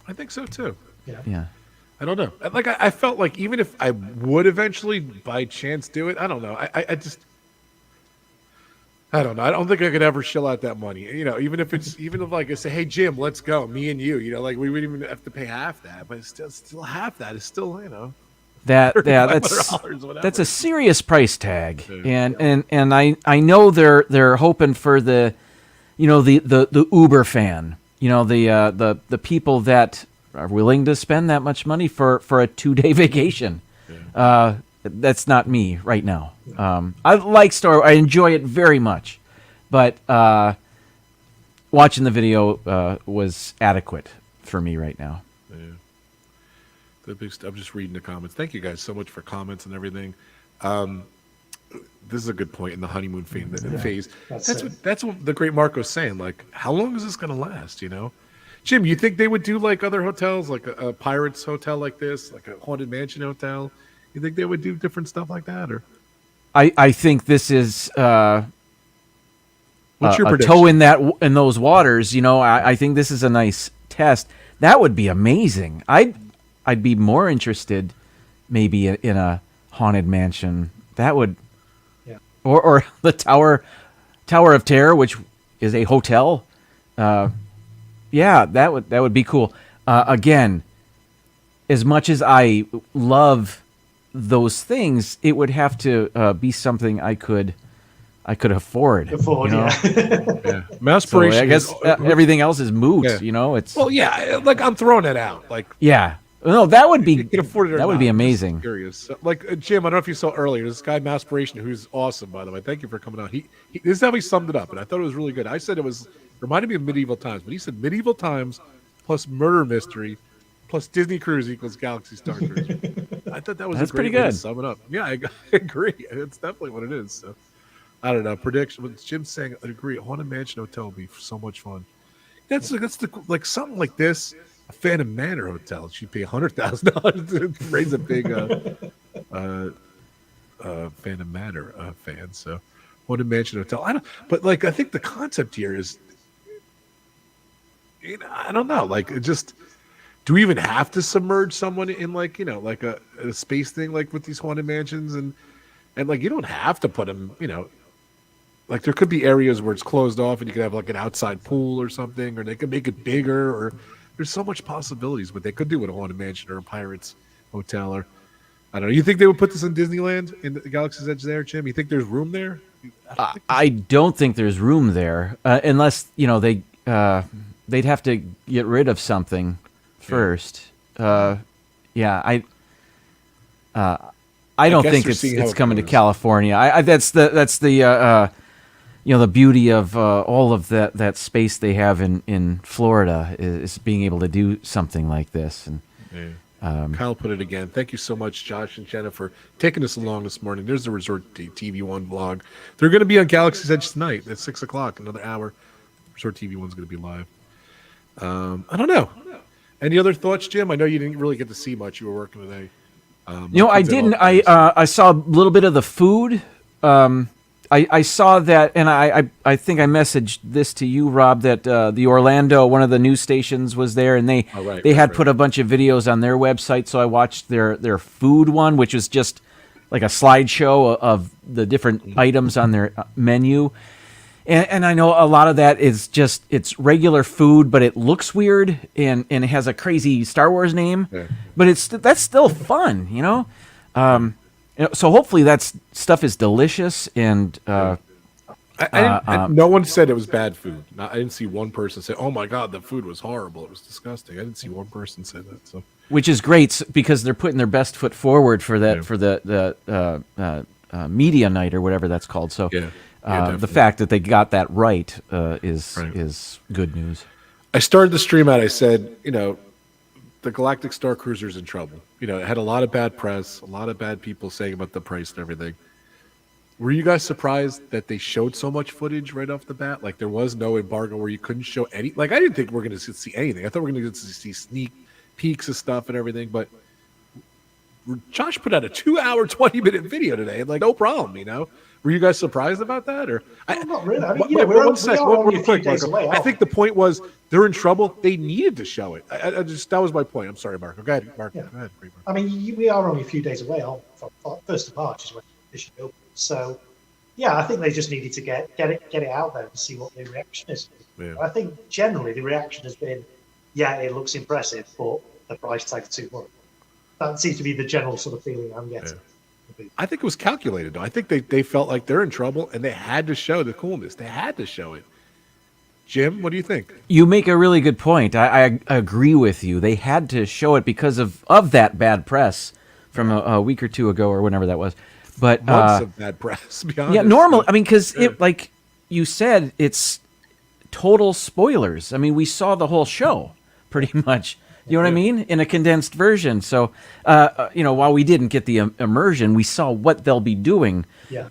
[SPEAKER 2] I think so too.
[SPEAKER 3] Yeah.
[SPEAKER 2] I don't know. Like, I felt like even if I would eventually by chance do it, I don't know. I don't know. I don't think I could ever shell out that money. You know, even if like I say, hey Jim, let's go, me and you. You know, like we wouldn't even have to pay half that, but it's still half that is still, you know.
[SPEAKER 3] That's a serious price tag, and I know they're hoping for the, you know, the Uber fan, you know, the people that are willing to spend that much money for a 2-day vacation. Yeah. That's not me right now. I like Star Wars. I enjoy it very much, but watching the video was adequate for me right now.
[SPEAKER 2] Yeah. I'm just reading the comments. Thank you guys so much for comments and everything. This is a good point in the honeymoon phase. That's what the great Marco's saying. Like, how long is this going to last? You know, Jim, you think they would do like other hotels, like a Pirates hotel like this, like a Haunted Mansion hotel? You think they would do different stuff like that, or?
[SPEAKER 3] I think this is
[SPEAKER 2] what's your
[SPEAKER 3] a
[SPEAKER 2] prediction?
[SPEAKER 3] toe in those waters. You know, I think this is a nice test. That would be amazing. I'd be more interested, maybe in a Haunted Mansion. That would,
[SPEAKER 1] yeah.
[SPEAKER 3] Or the Tower of Terror, which is a hotel. Yeah, that would be cool. Again, as much as I love those things, it would have to be something I could afford.
[SPEAKER 1] You know?
[SPEAKER 2] Yeah. Aspiration.
[SPEAKER 3] So I guess everything else is moot.
[SPEAKER 2] Yeah.
[SPEAKER 3] You know, it's
[SPEAKER 2] like I'm throwing it out. Like,
[SPEAKER 3] yeah, no, that would be
[SPEAKER 2] you can afford it.
[SPEAKER 3] That would be amazing.
[SPEAKER 2] Curious, like Jim. I don't know if you saw earlier. This guy Aspiration, who's awesome, by the way. Thank you for coming on. He this is how he summed it up, and I thought it was really good. I said it reminded me of medieval times, but he said medieval times plus murder mystery plus Disney Cruise equals Galaxy Starcruiser. I thought that was
[SPEAKER 3] That's
[SPEAKER 2] a great
[SPEAKER 3] pretty
[SPEAKER 2] way
[SPEAKER 3] good.
[SPEAKER 2] to sum it up. Yeah, I agree. It's definitely what it is. So I don't know. Prediction. What Jim's saying, I agree. Haunted Mansion Hotel would be so much fun. That's the like something like this. a Phantom Manor hotel. She'd pay $100,000 to raise a big Phantom Manor fan. So, Haunted Mansion hotel. I think the concept here is, I don't know. Like, it just, do we even have to submerge someone in like a space thing like with these haunted mansions and like you don't have to put them. Like there could be areas where it's closed off and you could have like an outside pool or something, or they could make it bigger, or there's so much possibilities what they could do with a haunted mansion or a pirate's hotel, or I don't know. You think they would put this in Disneyland in the Galaxy's Edge there, Jim? You think there's room there?
[SPEAKER 3] I don't think there's room there unless they'd have to get rid of something first. I don't think it's coming to California. That's the the beauty of all of that space they have in Florida is being able to do something like this. And
[SPEAKER 2] Kyle put it again. Thank you so much, Josh and Jenna, for taking us along this morning. There's the Resort TV1 vlog. They're going to be on Galaxy's Edge tonight at 6 o'clock, another hour. Resort TV1's going to be live. I don't know. Any other thoughts, Jim? I know you didn't really get to see much. You were working today.
[SPEAKER 3] I didn't. I saw a little bit of the food. I saw that, and I think I messaged this to you, Rob, that the Orlando, one of the news stations, was there, and they had put a bunch of videos on their website. So I watched their food one, which was just like a slideshow of the different items on their menu. And I know a lot of that is just, it's regular food, but it looks weird and it has a crazy Star Wars name, but that's still fun, so hopefully that stuff is delicious and
[SPEAKER 2] no one said it was bad food. I didn't see one person say, "Oh my God, the food was horrible. It was disgusting." I didn't see one person say that. So,
[SPEAKER 3] which is great because they're putting their best foot forward for that for the media night or whatever that's called. So. The fact that they got that right is good news.
[SPEAKER 2] I started the stream out. I said, the Galactic Starcruiser is in trouble. It had a lot of bad press, a lot of bad people saying about the price and everything. Were you guys surprised that they showed so much footage right off the bat? Like there was no embargo where you couldn't show any. Like I didn't think we were going to see anything. I thought we were going to see sneak peeks of stuff and everything. But Josh put out a 2-hour, 20-minute video today, and like no problem. Were you guys surprised about that, or
[SPEAKER 1] not really? I mean, we're
[SPEAKER 2] quick, Marco. I think the point was they're in trouble. They needed to show it. That was my point. I'm sorry, Marco. Go ahead, Marco.
[SPEAKER 1] Yeah.
[SPEAKER 2] Go ahead.
[SPEAKER 1] I mean, we are only a few days away. From 1st of March is when the issue opens. So, I think they just needed to get it out there and see what the reaction is. Yeah. I think generally the reaction has been, it looks impressive, but the price tag's too much. That seems to be the general sort of feeling I'm getting.
[SPEAKER 2] Yeah. I think it was calculated, though. I think they felt like they're in trouble, and they had to show the coolness. They had to show it. Jim, what do you think?
[SPEAKER 3] You make a really good point. I agree with you. They had to show it because of that bad press from a week or two ago or whenever that was. But
[SPEAKER 2] months of bad press, to be honest.
[SPEAKER 3] Yeah, normal. I mean, because like you said, it's total spoilers. I mean, we saw the whole show pretty much. You know what I mean? In a condensed version. So, while we didn't get the immersion, we saw what they'll be doing.
[SPEAKER 1] Yeah.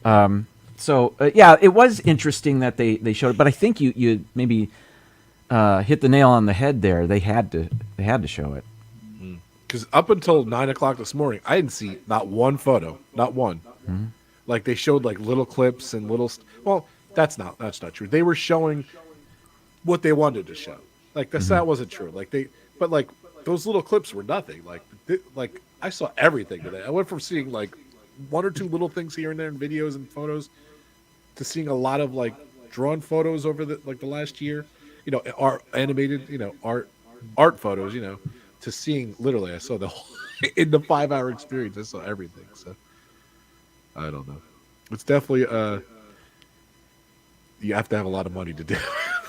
[SPEAKER 3] It was interesting that they showed it, but I think you maybe hit the nail on the head there. They had to show it.
[SPEAKER 2] Because up until 9 o'clock this morning, I didn't see not one photo, not one. Mm-hmm. Like they showed like little clips and little. Well, that's not true. They were showing what they wanted to show. Like that wasn't true. But those little clips were nothing. Like I saw everything today. I went from seeing like one or two little things here and there in videos and photos to seeing a lot of like drawn photos over the last year. Art animated, art photos. To seeing literally, I saw the whole in the 5-hour experience. I saw everything. So I don't know. It's definitely you have to have a lot of money to do.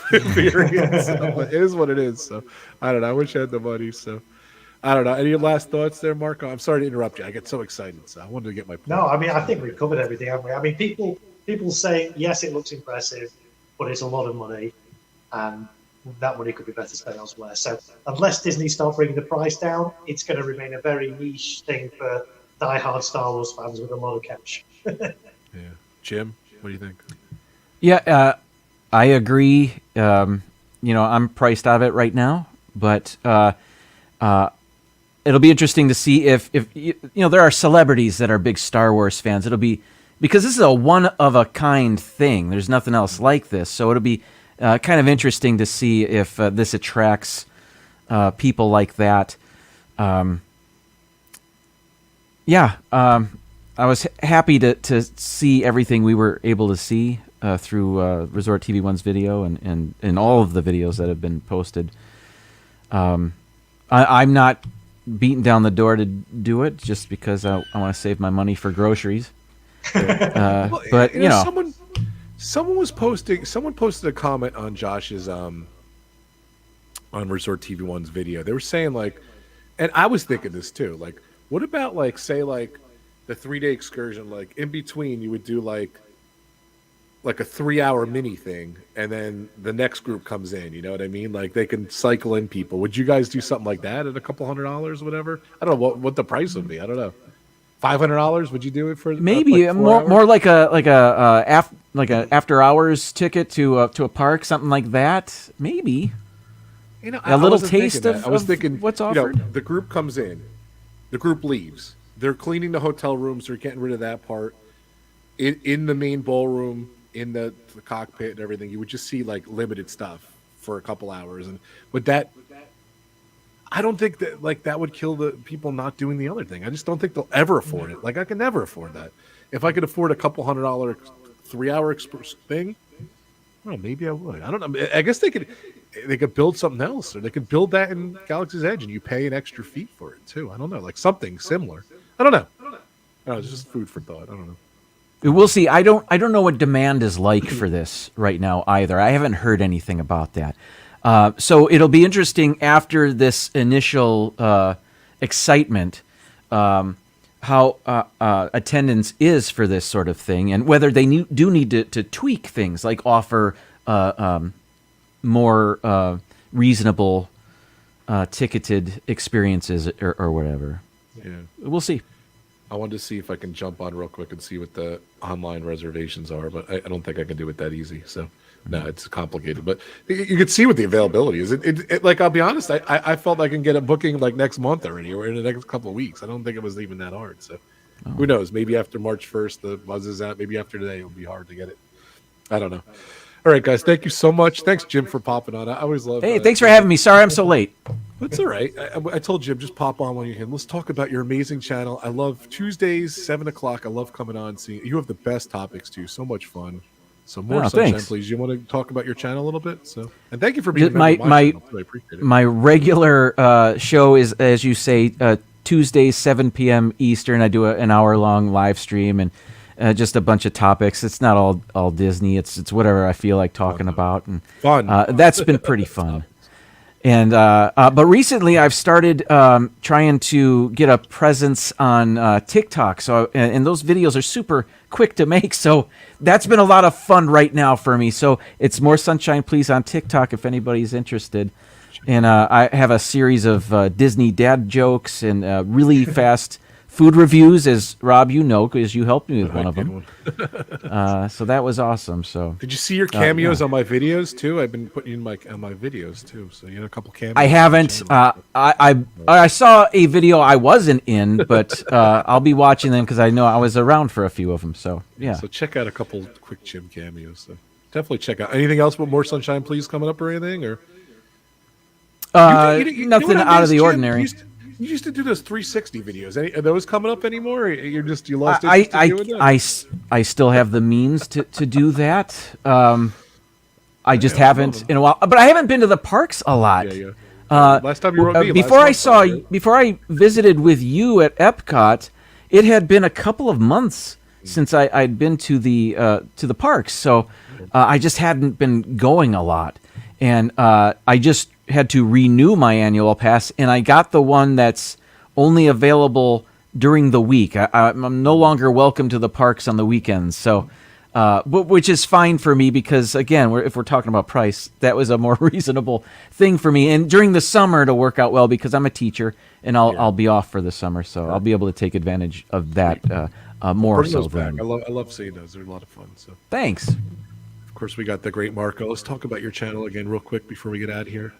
[SPEAKER 2] But it is what it is. So I don't know. I wish I had the money. So I don't know. Any last thoughts there, Marco? I'm sorry to interrupt you. I get so excited. So I wanted to get my point.
[SPEAKER 1] No, I mean I think we've covered everything, haven't we? I mean people say yes, it looks impressive, but it's a lot of money, and that money could be better spent elsewhere. So unless Disney start bringing the price down, it's going to remain a very niche thing for diehard Star Wars fans with a lot of cash.
[SPEAKER 2] Yeah, Jim, what do you think?
[SPEAKER 3] Yeah, I agree. I'm priced out of it right now, but it'll be interesting to see if there are celebrities that are big Star Wars fans. It'll be because this is a one of a kind thing. There's nothing else like this, so it'll be kind of interesting to see if this attracts people like that. I was happy to see everything we were able to see through Resort TV One's video and all of the videos that have been posted. I'm not beating down the door to do it just because I want to save my money for groceries. But
[SPEAKER 2] someone posted a comment on Josh's on Resort TV One's video. They were saying like, and I was thinking this too, like, what about like say like the 3-day excursion, like in between you would do like a 3-hour mini thing, and then the next group comes in. You know what I mean? Like they can cycle in people. Would you guys do something like that at a couple $100, whatever? I don't know what the price would be. I don't know. $500? Would you do it for
[SPEAKER 3] maybe
[SPEAKER 2] like
[SPEAKER 3] more like a after hours ticket to a park, something like that? Maybe.
[SPEAKER 2] You know,
[SPEAKER 3] a little taste of.
[SPEAKER 2] I was thinking
[SPEAKER 3] what's offered.
[SPEAKER 2] You know, the group comes in, the group leaves. They're cleaning the hotel rooms. They're getting rid of that part. In the main ballroom, in the cockpit and everything, you would just see like limited stuff for a couple hours. And but that, I don't think that like that would kill the people not doing the other thing. I just don't think they'll ever afford it. Like I can never afford that. If I could afford a couple $100 3-hour thing, well, maybe I would. I don't know. I guess they could build something else, or they could build that in Galaxy's Edge, and you pay an extra fee for it too. I don't know, like something similar. I don't know. It's just food for thought. I don't know.
[SPEAKER 3] We'll see. I don't know what demand is like for this right now either. I haven't heard anything about that. So it'll be interesting after this initial excitement, how attendance is for this sort of thing, and whether they do need to tweak things, like offer more reasonable ticketed experiences or whatever.
[SPEAKER 2] Yeah,
[SPEAKER 3] we'll see.
[SPEAKER 2] I wanted to see if I can jump on real quick and see what the online reservations are, but I don't think I can do it that easy. So, no, it's complicated. But you can see what the availability is. It like, I'll be honest, I felt I can get a booking like next month already, or in the next couple of weeks. I don't think it was even that hard. So, who knows? Maybe after March 1st, the buzz is out. Maybe after today, it'll be hard to get it. I don't know. All right, guys, thank you so much. Thanks, Jim, for popping on. I always love.
[SPEAKER 3] Hey, thanks for having me. Sorry I'm so late.
[SPEAKER 2] That's all right. I told Jim, just pop on when you can. Let's talk about your amazing channel. I love Tuesdays, 7 o'clock. I love coming on. Seeing you have the best topics too. So much fun. So more sunshine,
[SPEAKER 3] thanks.
[SPEAKER 2] please. You want to talk about your channel a little bit? So, and thank you for being
[SPEAKER 3] my
[SPEAKER 2] channel. I appreciate it.
[SPEAKER 3] My regular show is, as you say, Tuesdays 7 p.m. Eastern. I do an hour-long live stream and just a bunch of topics. It's not all Disney. It's whatever I feel like talking about, and
[SPEAKER 2] fun.
[SPEAKER 3] That's been pretty fun. And but recently I've started trying to get a presence on TikTok. So and those videos are super quick to make. So that's been a lot of fun right now for me. So it's More Sunshine Please on TikTok if anybody's interested. And I have a series of Disney dad jokes and really fast food reviews, as Rob, you know, because you helped me with one of them. So that was awesome. So
[SPEAKER 2] did you see your cameos on my videos too? I've been putting in on my videos too. So you had a couple cameos.
[SPEAKER 3] I haven't. I saw a video I wasn't in, but I'll be watching them because I know I was around for a few of them. So yeah.
[SPEAKER 2] So check out a couple quick Jim cameos. So definitely check out. Anything else with More Sunshine Please coming up or anything? Or
[SPEAKER 3] nothing out of the ordinary.
[SPEAKER 2] You used to do those 360 videos. Are those coming up anymore? Or you lost interest in doing that?
[SPEAKER 3] I still have the means to do that. I just haven't in a while. But I haven't been to the parks a lot.
[SPEAKER 2] Yeah. Last time you wrote me.
[SPEAKER 3] Before I visited with you at Epcot, it had been a couple of months since I'd been to the parks. So I just hadn't been going a lot, and I just had to renew my annual pass, and I got the one that's only available during the week. I'm no longer welcome to the parks on the weekends, so which is fine for me because, again, if we're talking about price, that was a more reasonable thing for me. And during the summer, it'll work out well because I'm a teacher, and I'll be off for the summer, so I'll be able to take advantage of that more so.
[SPEAKER 2] I love seeing those. They're a lot of fun. So
[SPEAKER 3] thanks.
[SPEAKER 2] Of course, we got the great Marco. Let's talk about your channel again real quick before we get out of here.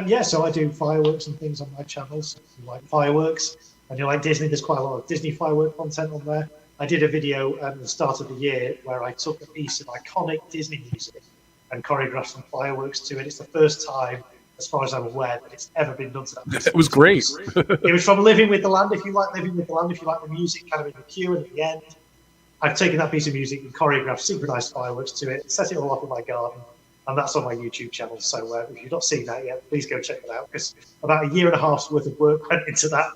[SPEAKER 1] Yeah, so I do fireworks and things on my channels. If you like fireworks and you like Disney, there's quite a lot of Disney firework content on there. I did a video at the start of the year where I took a piece of iconic Disney music and choreographed some fireworks to it. It's the first time, as far as I'm aware, that it's ever been done to that piece.
[SPEAKER 2] It was great.
[SPEAKER 1] It was from Living with the Land. If you like Living with the Land, if you like the music kind of in the cue and at the end, I've taken that piece of music and choreographed synchronized fireworks to it, set it all up in my garden, and that's on my YouTube channel. So if you've not seen that yet, please go check it out, because about a year and a half's worth of work went into that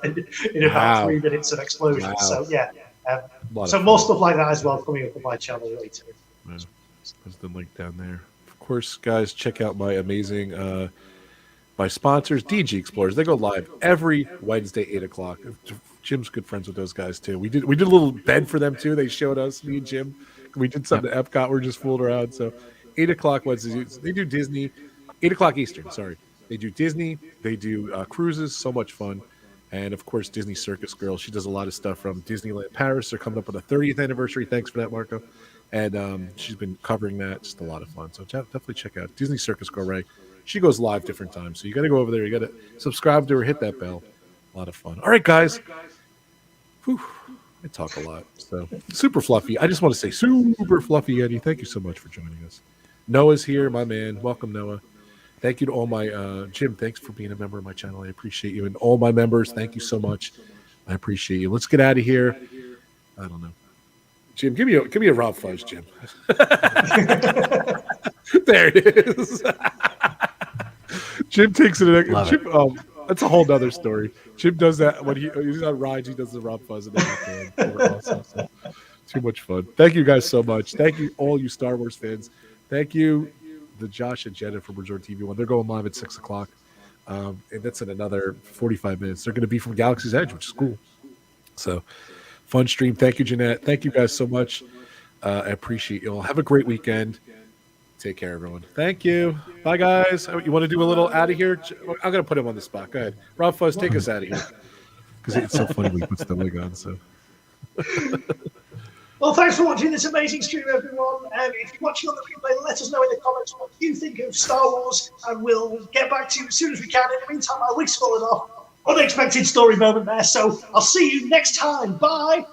[SPEAKER 1] in about 3 minutes of explosion.
[SPEAKER 2] Wow.
[SPEAKER 1] So yeah, so more stuff like that as well coming up on my channel later.
[SPEAKER 2] Yeah. There's the link down there. Of course, guys, check out my amazing my sponsors, DG Explorers. They go live every Wednesday, 8 o'clock. Jim's good friends with those guys too. We did a little bed for them too. They showed us, me and Jim. We did something at Epcot. We're just fooled around. So 8 o'clock Wednesdays. They do Disney. 8 o'clock Eastern. Sorry, they do Disney. They do cruises. So much fun. And of course, Disney Circus Girl. She does a lot of stuff from Disneyland Paris. They're coming up on the 30th anniversary. Thanks for that, Marco. And she's been covering that. Just a lot of fun. So definitely check out Disney Circus Girl, Ray. She goes live different times. So you got to go over there. You got to subscribe to her, hit that bell. A lot of fun. All right, guys. Whew, I talk a lot. So super fluffy. I just want to say super fluffy, Eddie. Thank you so much for joining us. Noah's here, my man. Welcome, Noah. Thank you to all my Jim. Thanks for being a member of my channel. I appreciate you, and all my members. Thank you so much. I appreciate you. Let's get out of here. I don't know, Jim. Give me a RobFuz, Jim. There it is. Jim takes it. Jim, that's a whole nother story. Jim does that when he's on rides. He does the RobFuz and everything. Awesome. So, too much fun. Thank you guys so much. Thank you all you Star Wars fans. Thank you, the Josh and Jenna from Resort TV1. They're going live at 6 o'clock, and that's in another 45 minutes. They're going to be from Galaxy's Edge, which is cool. So, fun stream. Thank you, Jeanette. Thank you guys so much. I appreciate you all. Have a great weekend. Take care, everyone. Thank you. Bye, guys. You want to do a little out of here? I'm going to put him on the spot. Go ahead. RobFuz, take us out of here. Because it's so funny when he puts the wig on. So.
[SPEAKER 1] Well, thanks for watching this amazing stream, everyone. If you're watching on the replay, let us know in the comments what you think of Star Wars, and we'll get back to you as soon as we can. In the meantime, my wig's fallen off. Unexpected story moment there. So I'll see you next time. Bye.